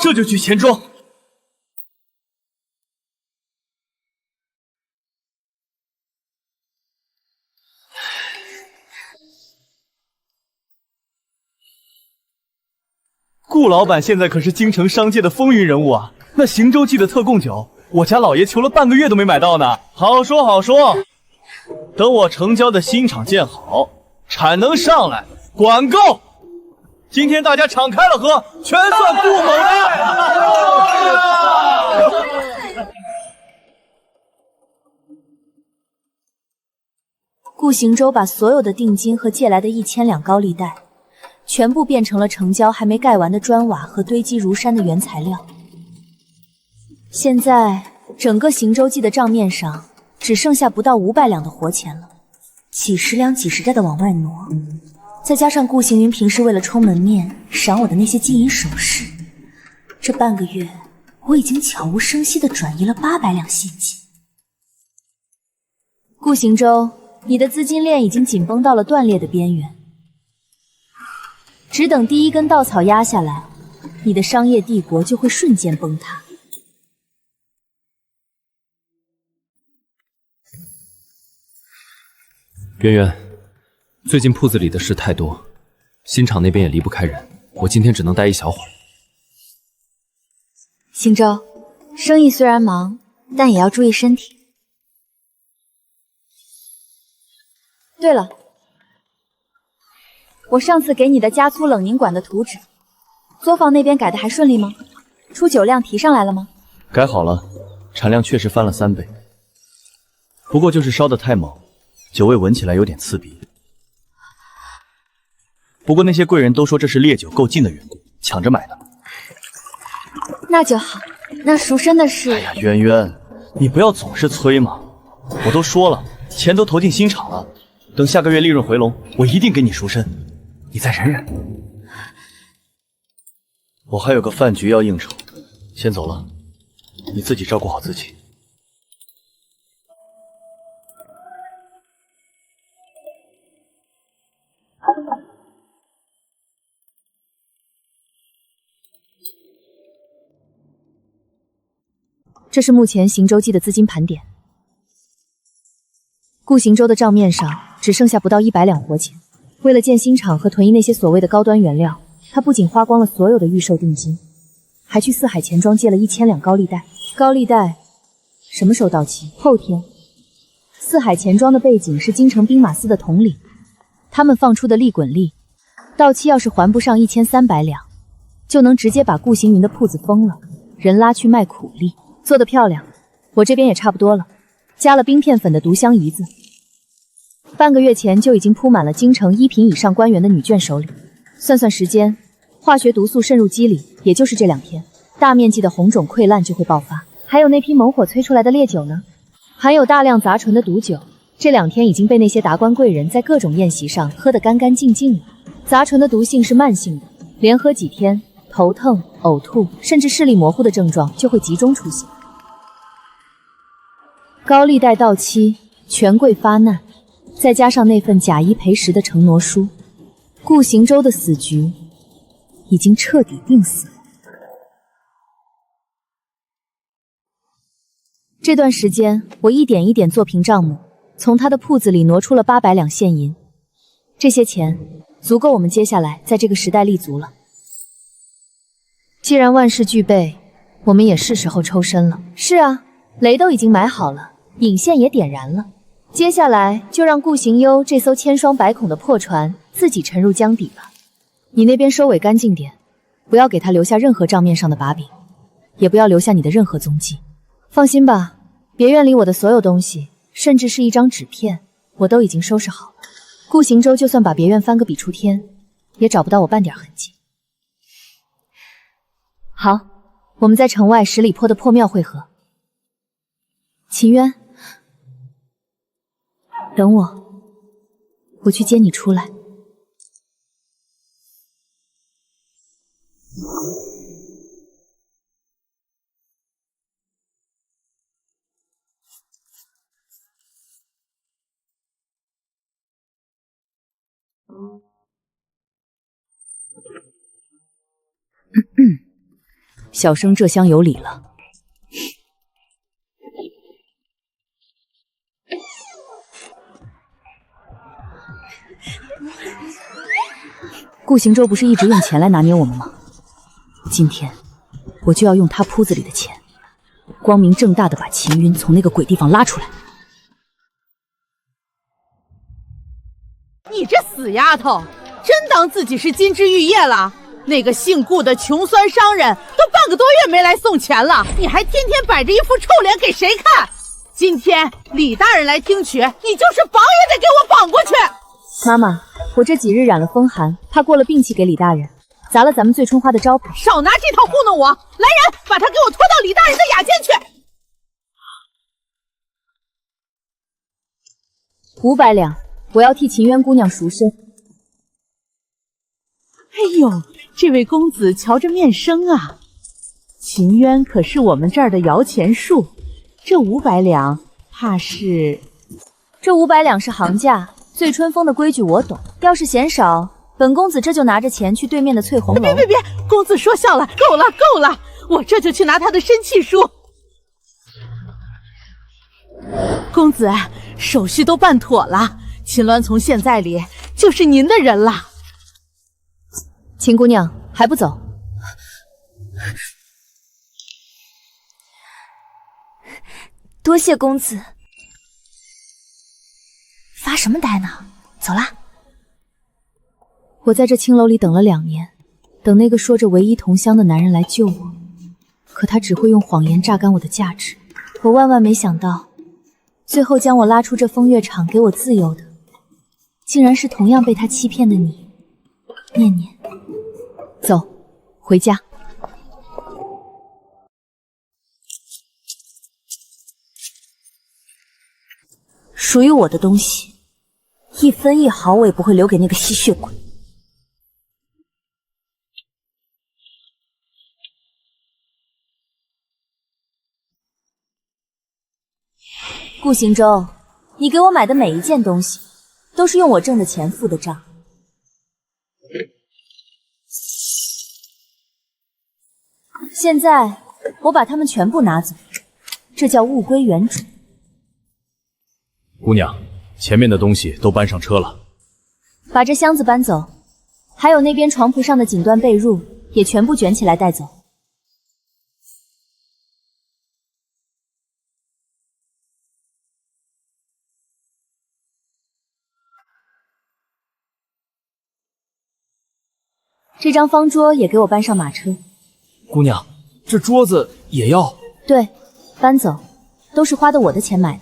这就去钱庄。顾老板现在可是京城商界的风云人物啊！那行舟记的特供酒，我家老爷求了半个月都没买到呢。好说好说，等我城郊的新厂建好，产能上来，管够！今天大家敞开了喝，全算顾某的。顾行舟把所有的定金和借来的1000两高利贷，全部变成了城郊还没盖完的砖瓦和堆积如山的原材料。现在整个行舟记的账面上只剩下不到500两的活钱了，几十两几十袋的往外挪，再加上顾行云平时为了充门面赏我的那些金银首饰，这半个月我已经悄无声息地转移了800两现金。顾行舟，你的资金链已经紧绷到了断裂的边缘，只等第一根稻草压下来，你的商业帝国就会瞬间崩塌。圆圆，最近铺子里的事太多，新厂那边也离不开人，我今天只能待一小会儿。行舟，生意虽然忙，但也要注意身体。对了，我上次给你的加粗冷凝管的图纸，作坊那边改的还顺利吗？出酒量提上来了吗？改好了，产量确实翻了3倍，不过就是烧得太猛，酒味闻起来有点刺鼻。不过那些贵人都说这是烈酒够劲的缘故，抢着买的。那就好。那赎身的事……哎呀，渊渊，你不要总是催嘛！我都说了，钱都投进新厂了，等下个月利润回笼，我一定给你赎身。你再忍忍。我还有个饭局要应酬，先走了，你自己照顾好自己。这是目前行舟记的资金盘点。顾行舟的账面上只剩下不到100两活钱，为了建新厂和囤积那些所谓的高端原料，他不仅花光了所有的预售定金，还去四海钱庄借了1000两高利贷。高利贷什么时候到期？后天。四海钱庄的背景是京城兵马司的统领，他们放出的利滚利，到期要是还不上1300两，就能直接把顾行云的铺子封了，人拉去卖苦力，做得漂亮。我这边也差不多了，加了冰片粉的毒香胰子，半个月前就已经铺满了京城1品以上官员的女眷手里。算算时间，化学毒素渗入肌里，也就是这2天，大面积的红肿溃烂就会爆发。还有那批猛火催出来的烈酒呢，含有大量杂醇的毒酒，这2天已经被那些达官贵人在各种宴席上喝得干干净净了。杂醇的毒性是慢性的，连喝几天，头疼、呕吐，甚至视力模糊的症状就会集中出现。高利贷到期，权贵发难，再加上那份假一赔10的承诺书，顾行舟的死局已经彻底定死了。这段时间，我一点一点做平账目，从他的铺子里挪出了800两现银，这些钱足够我们接下来在这个时代立足了。既然万事俱备，我们也是时候抽身了。是啊，雷都已经买好了，引线也点燃了，接下来就让顾行幽这艘千疮百孔的破船自己沉入江底吧。你那边收尾干净点，不要给他留下任何账面上的把柄，也不要留下你的任何踪迹。放心吧，别院里我的所有东西，甚至是一张纸片，我都已经收拾好了。顾行舟就算把别院翻个笔触天，也找不到我半点痕迹。好，我们在城外10里坡的破庙会合。秦渊，等我，我去接你出来。小生这厢有礼了。顾行舟不是一直用钱来拿捏我们吗？今天我就要用他铺子里的钱，光明正大的把秦晕从那个鬼地方拉出来。你这死丫头，真当自己是金枝玉叶了？那个姓顾的穷酸商人都半个多月没来送钱了，你还天天摆着一副臭脸给谁看？今天李大人来听取，你就是绑也得给我绑过去。妈妈，我这几日染了风寒，怕过了病气给李大人，砸了咱们醉春花的招牌。少拿这套糊弄我！来人，把他给我拖到李大人的雅间去。500两，我要替秦渊姑娘赎身。哎呦，这位公子瞧着面生啊！秦渊可是我们这儿的摇钱树，这500两怕是……这500两是行价，醉春风的规矩我懂，要是嫌少，本公子这就拿着钱去对面的翠红楼。别，公子说笑了，够了，我这就去拿他的申契书。公子，手续都办妥了，秦鸾从现在里就是您的人了。秦姑娘还不走？多谢公子。发什么呆呢？走啦！我在这青楼里等了2年，等那个说着唯一同乡的男人来救我，可他只会用谎言榨干我的价值。我万万没想到，最后将我拉出这风月场给我自由的，竟然是同样被他欺骗的你，念念。走，回家。属于我的东西，1分1毫我也不会留给那个吸血鬼。顾行舟，你给我买的每一件东西，都是用我挣的钱付的账。现在我把它们全部拿走，这叫物归原主。姑娘，前面的东西都搬上车了。把这箱子搬走，还有那边床铺上的锦缎被褥也全部卷起来带走。这张方桌也给我搬上马车。姑娘，这桌子也要？对，搬走，都是花的我的钱买的。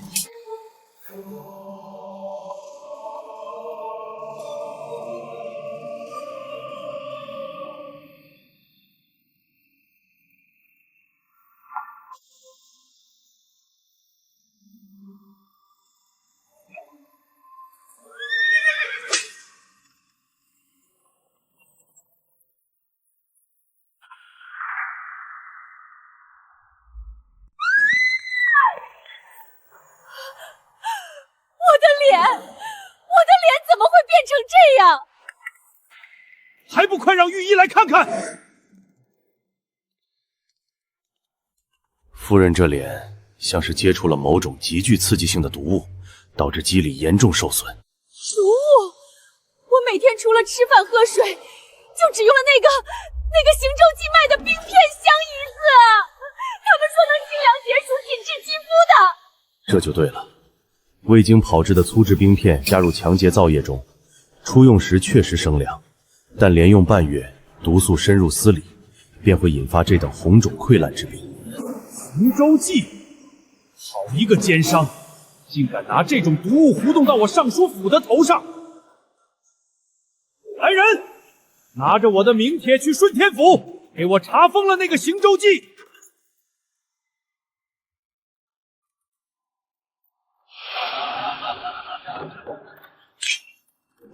怎么会变成这样？还不快让御医来看看！夫人这脸像是接触了某种极具刺激性的毒物，导致肌理严重受损。毒物？我每天除了吃饭喝水，就只用了那个行舟记卖的冰片香一次。他们说能清凉解暑、紧致肌肤的。这就对了。未经炮制的粗制冰片加入强节皂液中，初用时确实生凉，但连用半月，毒素深入丝里，便会引发这等红肿溃烂之病。行舟记，好一个奸商，竟敢拿这种毒物糊弄到我尚书府的头上！来人，拿着我的名帖去顺天府，给我查封了那个行舟记！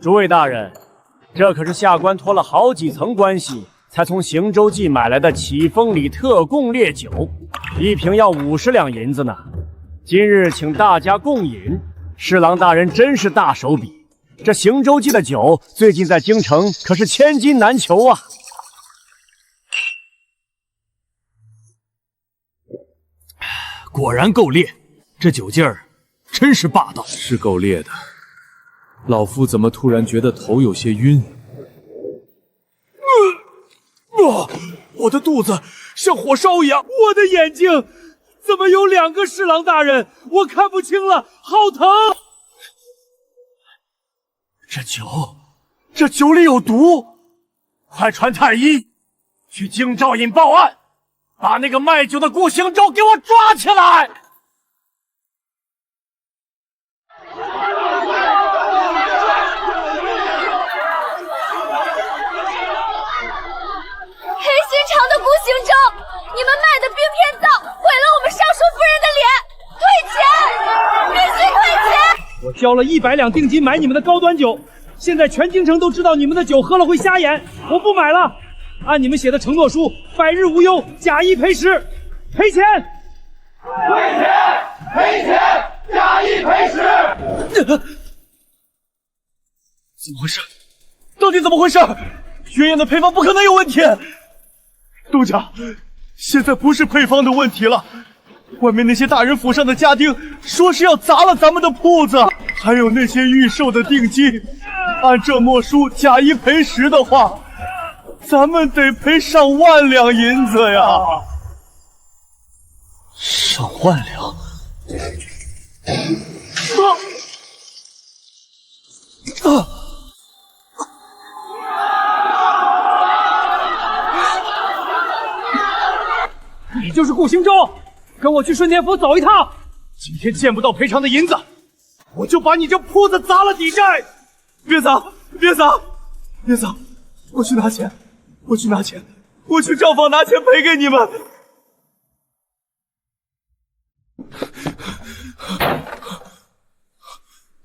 诸位大人，这可是下官托了好几层关系，才从行舟记买来的启丰里特供烈酒，一瓶要50两银子呢。今日请大家共饮，侍郎大人真是大手笔。这行舟记的酒，最近在京城可是千金难求啊！果然够烈，这酒劲儿真是霸道。是够烈的。老夫怎么突然觉得头有些晕？我的肚子像火烧一样，我的眼睛怎么有2个侍郎大人？我看不清了，好疼！这酒里有毒，快传太医去京兆尹报案，把那个卖酒的顾行舟给我抓起来！黑心肠的顾行舟，你们卖的冰片皂毁了我们尚书夫人的脸，退钱，必须退钱！我交了100两定金买你们的高端酒，现在全京城都知道你们的酒喝了会瞎眼，我不买了。按你们写的承诺书，百日无忧，假一赔10，赔钱！退钱！赔钱！假一赔10！怎么回事？到底怎么回事？月燕的配方不可能有问题。东家，现在不是配方的问题了，外面那些大人府上的家丁说是要砸了咱们的铺子，还有那些预售的定金，按这墨书假一赔10的话，咱们得赔上万两银子呀！上万两？你就是顾行舟，跟我去顺天府走一趟。今天见不到赔偿的银子，我就把你这铺子砸了抵债。别走，别走，别走！我去拿钱，我去拿钱，我去账房拿钱赔给你们。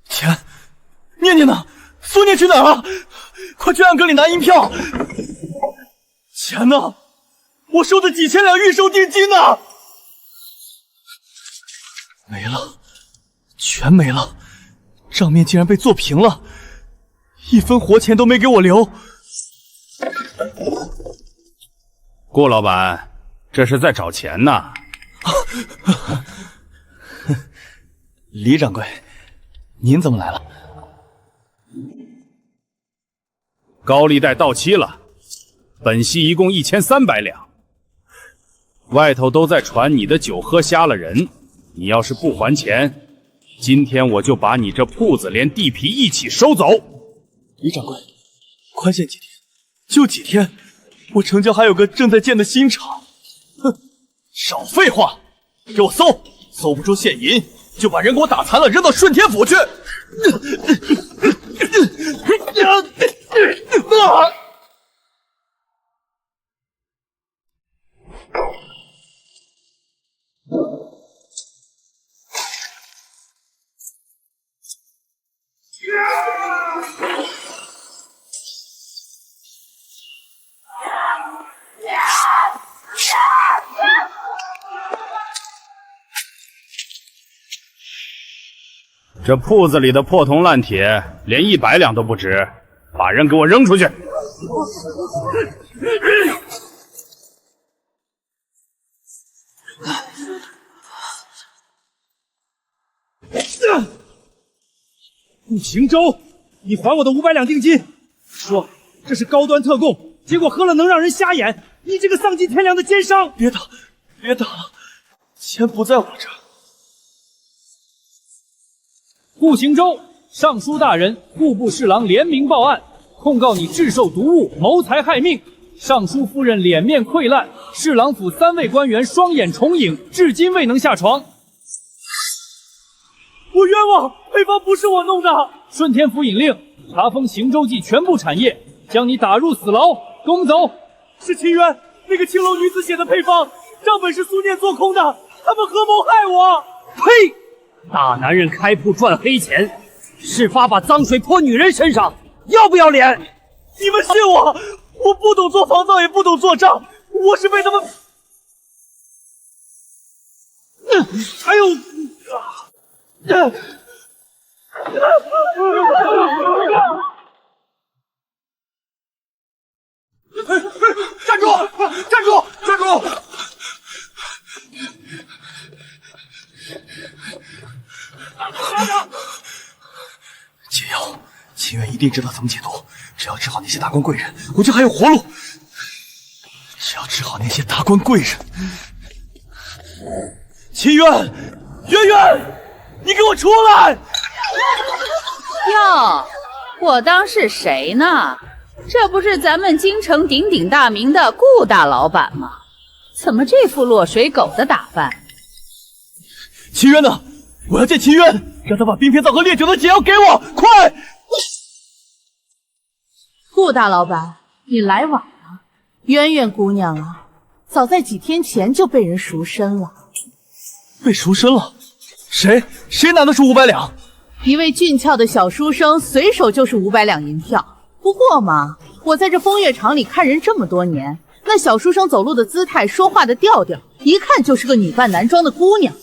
钱，念念呢？苏念去哪儿了？快去暗阁里拿银票。钱呢？我收的几千两预售定金呢？没了，全没了，账面竟然被做平了，1分活钱都没给我留。顾老板，这是在找钱呢。李掌柜，您怎么来了？高利贷到期了，本息一共1300两。外头都在传你的酒喝瞎了人，你要是不还钱，今天我就把你这铺子连地皮一起收走。李掌柜，宽限几天，就几天，我城郊还有个正在建的新厂。哼，少废话，给我搜，搜不出现银，就把人给我打残了，扔到顺天府去。这铺子里的破铜烂铁连100两都不值，把人给我扔出去！顾行舟，你还我的500两定金！说这是高端特供，结果喝了能让人瞎眼！你这个丧尽天良的奸商！别打，别打了，钱不在我这儿。顾行舟，尚书大人、户部侍郎联名报案，控告你制售毒物，谋财害命。尚书夫人脸面溃烂，侍郎府3位官员双眼重影，至今未能下床。我冤枉，配方不是我弄的。顺天府引令查封行舟记全部产业，将你打入死牢，供走。是秦渊，那个青楼女子写的配方，账本是苏念做空的，他们合谋害我。呸！大男人开铺赚黑钱，事发把脏水泼女人身上，要不要脸？你们信我，我不懂做防盗，也不懂做账，我是被他们……还有，站住！站住！站住！解药，秦渊一定知道怎么解毒。只要治好那些达官贵人，我就还有活路。只要治好那些达官贵人，秦渊，渊渊，你给我出来！哟，我当是谁呢？这不是咱们京城鼎鼎大名的顾大老板吗？怎么这副落水狗的打扮？秦渊呢？我要见秦渊，让他把冰片皂和烈酒的解药给我，快！顾大老板，你来晚了。渊渊姑娘啊，早在几天前就被人赎身了。被赎身了？谁拿得出500两？一位俊俏的小书生，随手就是500两银票。不过嘛，我在这风月场里看人这么多年，那小书生走路的姿态、说话的调调，一看就是个女扮男装的姑娘。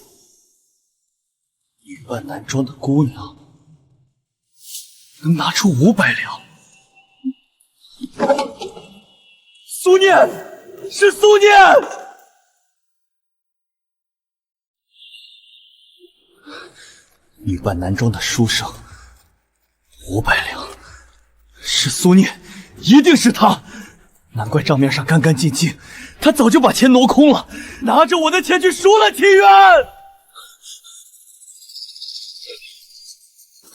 女扮男装的姑娘能拿出500两？苏念，是苏念！女扮男装的书生，500两，是苏念，一定是他。难怪账面上干干净净，他早就把钱挪空了，拿着我的钱去赎了秦渊。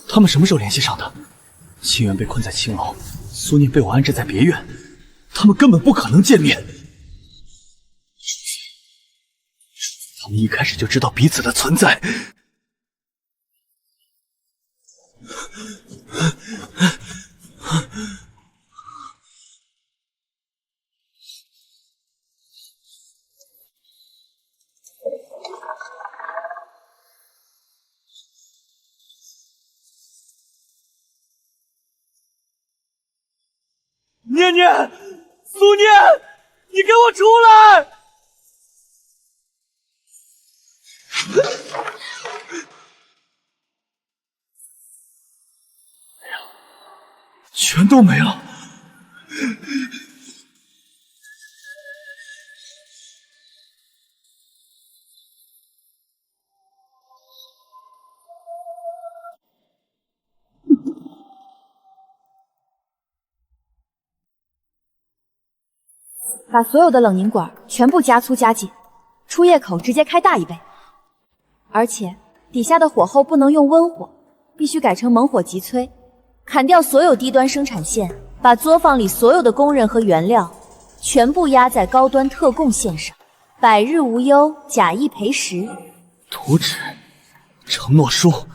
他们什么时候联系上的？秦渊被困在青楼，苏念被我安置在别院，他们根本不可能见面。他们一开始就知道彼此的存在。念念，苏念，你给我出来！全都没了。把所有的冷凝管全部加粗加紧，出液口直接开大1倍，而且底下的火候不能用温火，必须改成猛火急催，砍掉所有低端生产线，把作坊里所有的工人和原料全部压在高端特供线上，百日无忧，假一赔十。图纸、承诺书，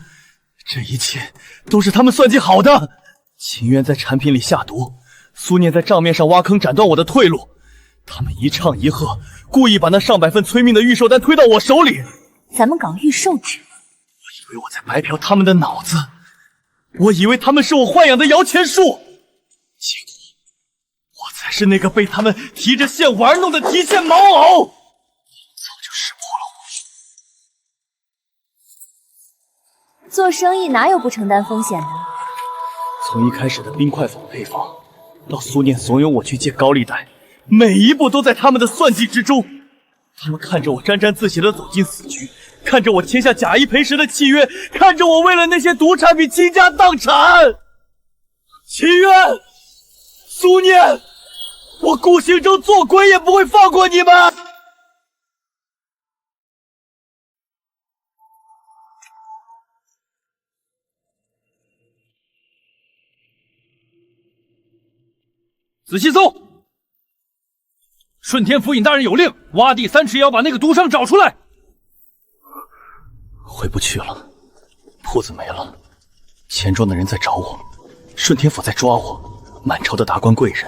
这一切都是他们算计好的。秦渊在产品里下毒，苏念在账面上挖坑斩断我的退路，他们一唱一和，故意把那上百份催命的预售单推到我手里。咱们搞预售制，我以为我在白嫖他们的脑子，我以为他们是我豢养的摇钱树，结果我才是那个被他们提着线玩弄的提线毛偶。早就识破了做生意哪有不承担风险的？从一开始的冰块粉配方，到苏念怂恿我去借高利贷，每一步都在他们的算计之中。他们看着我沾沾自喜地走进死局，看着我签下假一赔十的契约，看着我为了那些毒产品倾家荡产。秦渊，苏念，我顾行舟做鬼也不会放过你们！仔细搜！顺天府尹大人有令，挖地3尺也要把那个毒商找出来。回不去了，铺子没了，钱庄的人在找我，顺天府在抓我，满朝的达官贵人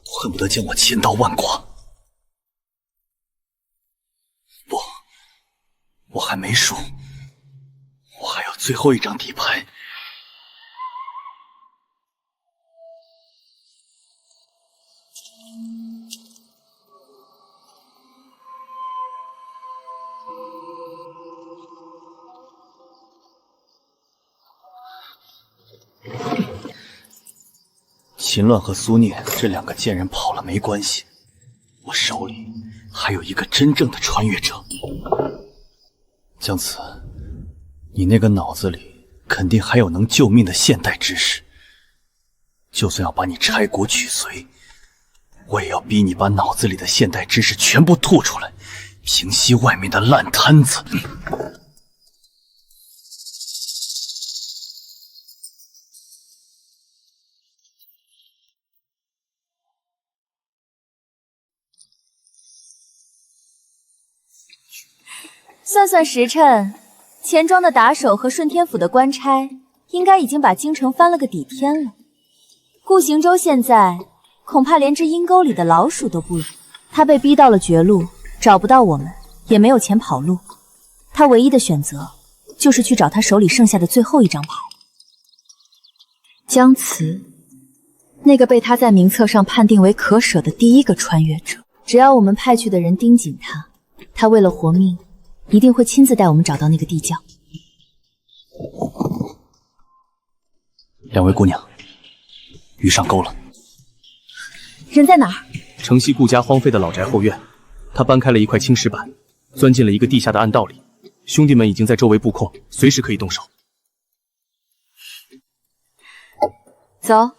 恨不得将我千刀万剐。不，我还没输，我还有最后一张底牌。秦乱和苏念这两个贱人跑了没关系，我手里还有一个真正的穿越者。姜子，你那个脑子里肯定还有能救命的现代知识，就算要把你拆国取髓，我也要逼你把脑子里的现代知识全部吐出来，平息外面的烂摊子。算算时辰，钱庄的打手和顺天府的官差应该已经把京城翻了个底天了。顾行舟现在恐怕连只阴沟里的老鼠都不如，他被逼到了绝路，找不到我们，也没有钱跑路，他唯一的选择就是去找他手里剩下的最后一张牌。姜慈，那个被他在名册上判定为可舍的第一个穿越者，只要我们派去的人盯紧他，他为了活命一定会亲自带我们找到那个地窖。两位姑娘，鱼上钩了。人在哪儿？城西顾家荒废的老宅后院，他搬开了一块青石板，钻进了一个地下的暗道里。兄弟们已经在周围布控，随时可以动手。走，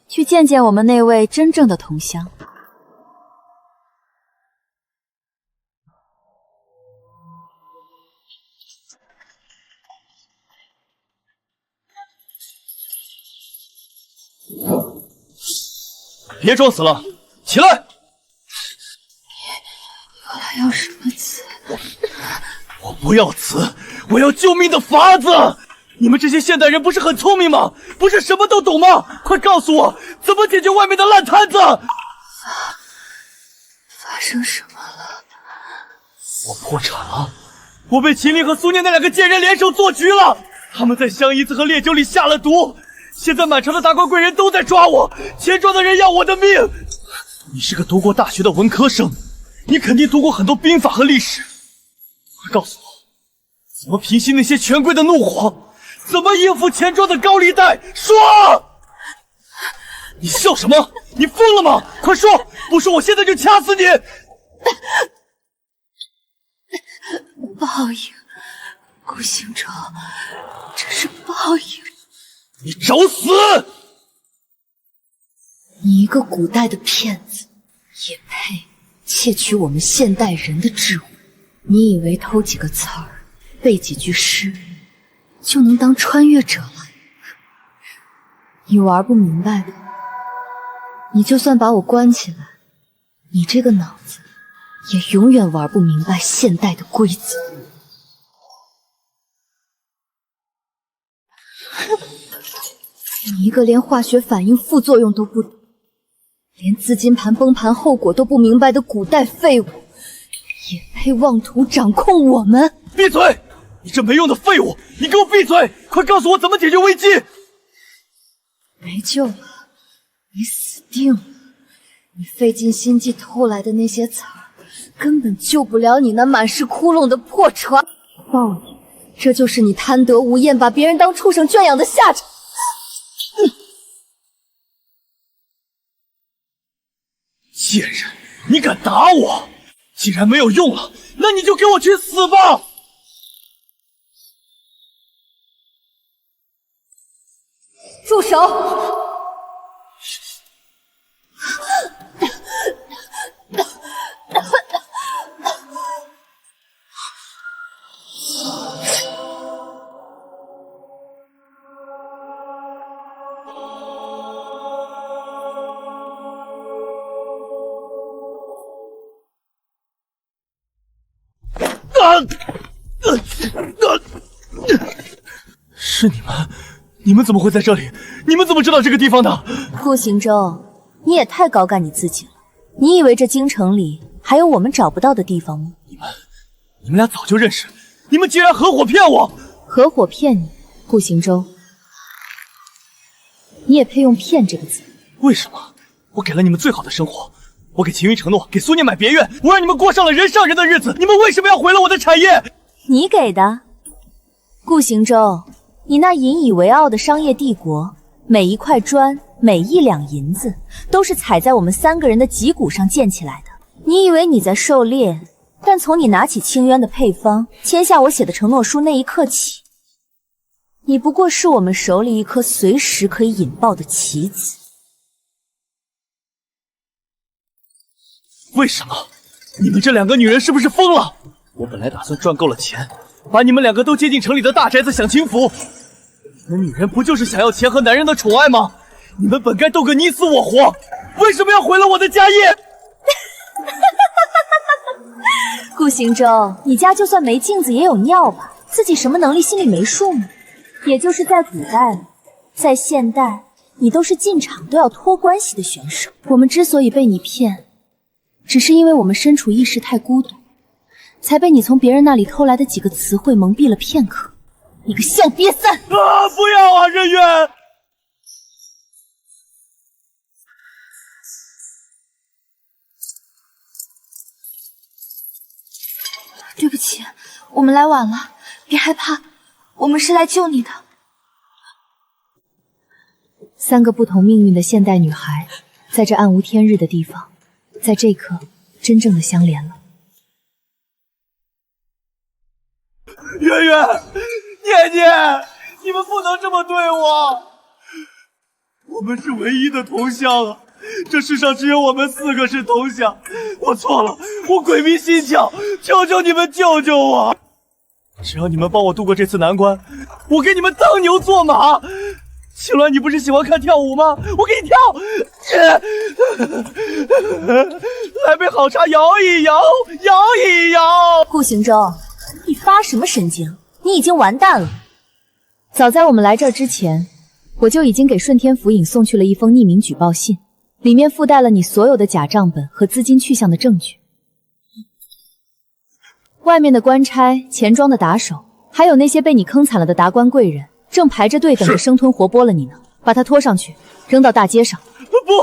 去见见我们那位真正的同乡。别装死了，起来！我还要什么词？我不要词，我要救命的法子！你们这些现代人不是很聪明吗？不是什么都懂吗？快告诉我，怎么解决外面的烂摊子！发生什么了？我破产了，我被秦岭和苏念那两个贱人联手做局了。他们在香姨子和烈酒里下了毒，现在满朝的达官贵人都在抓我，钱庄的人要我的命。你是个读过大学的文科生，你肯定读过很多兵法和历史，快告诉我，怎么平息那些权贵的怒火？怎么应付钱庄的高利贷？说！你笑什么？你疯了吗？快说！不说我现在就掐死你！报应，顾行舟，这是报应。你找死！你一个古代的骗子，也配窃取我们现代人的智慧？你以为偷几个词儿，背几句诗，就能当穿越者了？你玩不明白的，你就算把我关起来，你这个脑子也永远玩不明白现代的规则。你一个连化学反应副作用都不懂，连资金盘崩盘后果都不明白的古代废物，也配妄图掌控我们？闭嘴！你这没用的废物！你给我闭嘴！快告诉我怎么解决危机！没救了，你死定了！你费尽心机偷来的那些彩儿，根本救不了你那满是窟窿的破船。报应，这就是你贪得无厌，把别人当畜生圈养的下场。贱人，你敢打我！既然没有用了，那你就给我去死吧！住手！是你们？你们怎么会在这里？你们怎么知道这个地方的？顾行舟，你也太高看你自己了。你以为这京城里还有我们找不到的地方吗？你们俩早就认识，你们竟然合伙骗我！合伙骗你，顾行舟，你也配用骗这个字？为什么？我给了你们最好的生活，我给秦云承诺，给苏念买别院，我让你们过上了人上人的日子，你们为什么要毁了我的产业？你给的，顾行舟，你那引以为傲的商业帝国，每一块砖，每一两银子，都是踩在我们3个人的脊骨上建起来的。你以为你在狩猎，但从你拿起清渊的配方，签下我写的承诺书那一刻起，你不过是我们手里一颗随时可以引爆的棋子。为什么？你们这2个女人是不是疯了？我本来打算赚够了钱，把你们2个都接进城里的大宅子享清福。你们女人不就是想要钱和男人的宠爱吗？你们本该斗个你死我活，为什么要毁了我的家业？顾行舟，你家就算没镜子也有尿吧？自己什么能力心里没数吗？也就是在古代，在现代，你都是进场都要托关系的选手。我们之所以被你骗，只是因为我们身处一时太孤独，才被你从别人那里偷来的几个词汇蒙蔽了片刻。你个小瘪三！啊！不要啊，任远！对不起，我们来晚了，别害怕，我们是来救你的。3个不同命运的现代女孩，在这暗无天日的地方，在这一刻真正的相连了。圆圆，念念，你们不能这么对我！我们是唯一的同乡啊！这世上只有我们4个是同乡，我错了，我鬼迷心窍，求求你们救救我！只要你们帮我度过这次难关，我给你们当牛做马。青鸾，你不是喜欢看跳舞吗？我给你跳！来杯好茶，摇一摇，摇一摇。顾行舟，你发什么神经？你已经完蛋了。早在我们来这儿之前，我就已经给顺天府尹送去了一封匿名举报信，里面附带了你所有的假账本和资金去向的证据。外面的官差、钱庄的打手，还有那些被你坑惨了的达官贵人，正排着队等着生吞活剥了你呢。把他拖上去，扔到大街上。不，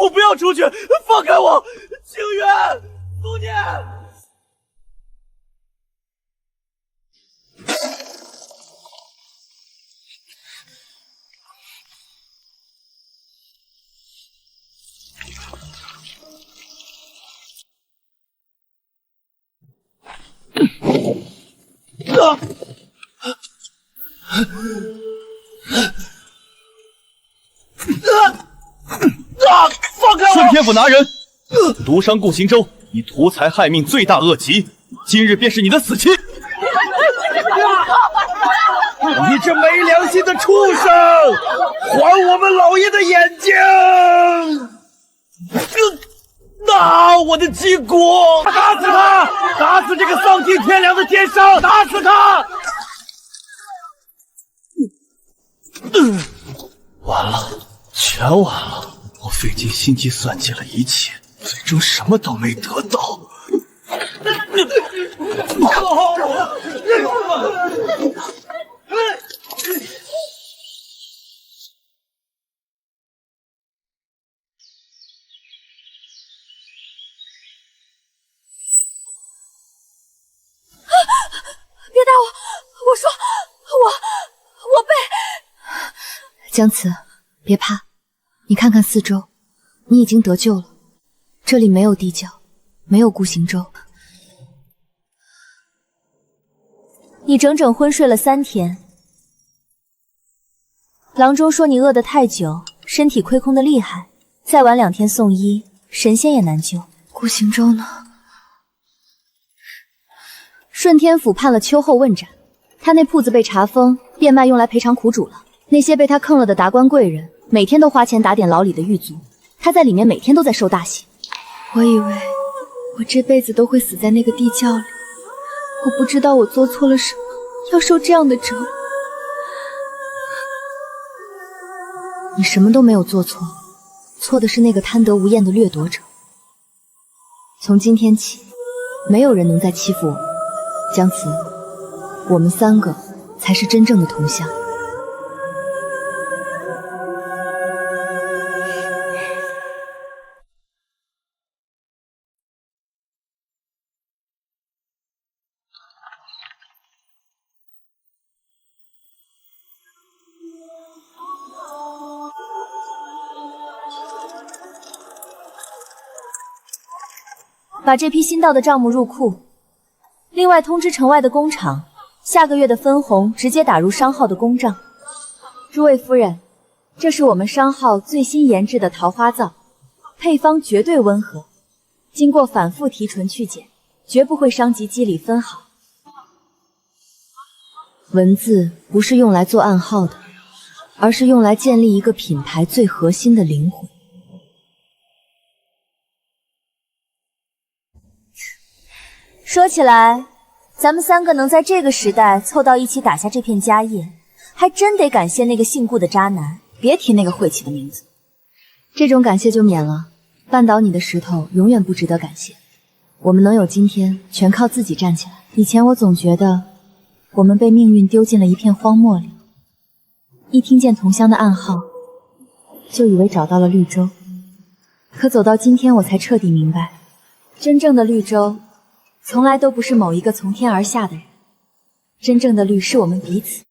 我不要出去，放开我！清源，苏念。放开我！顺天府拿人，毒伤顾行舟，以图财害命，罪大恶极，今日便是你的死期！你这没良心的畜生，还我们老爷的眼睛！我的脊骨！打死他！打死这个丧尽天良的奸商！打死他！完了，全完了！我费尽心机算计了一切，最终什么都没得到。别打我！我说我被……姜慈，别怕，你看看四周，你已经得救了。这里没有地窖，没有孤行咒。你整整昏睡了3天。郎中说你饿得太久，身体亏空的厉害，再晚2天送医，神仙也难救。孤行咒呢？顺天府判了秋后问斩，他那铺子被查封，变卖用来赔偿苦主了。那些被他坑了的达官贵人，每天都花钱打点牢里的狱卒，他在里面每天都在受大刑。我以为我这辈子都会死在那个地窖里，我不知道我做错了什么，要受这样的折磨。你什么都没有做错，错的是那个贪得无厌的掠夺者。从今天起，没有人能再欺负我们。姜慈，我们3个才是真正的同乡。把这批新到的账目入库。另外通知城外的工厂，下个月的分红直接打入商号的公账。诸位夫人，这是我们商号最新研制的桃花皂，配方绝对温和，经过反复提纯去碱，绝不会伤及肌理分毫。文字不是用来做暗号的，而是用来建立一个品牌最核心的灵魂。说起来，咱们3个能在这个时代凑到一起打下这片家业，还真得感谢那个姓顾的渣男。别提那个晦气的名字，这种感谢就免了。绊倒你的石头永远不值得感谢。我们能有今天，全靠自己站起来。以前我总觉得我们被命运丢进了一片荒漠里，一听见同乡的暗号，就以为找到了绿洲。可走到今天，我才彻底明白，真正的绿洲从来都不是某一个从天而下的人，真正的绿是我们彼此。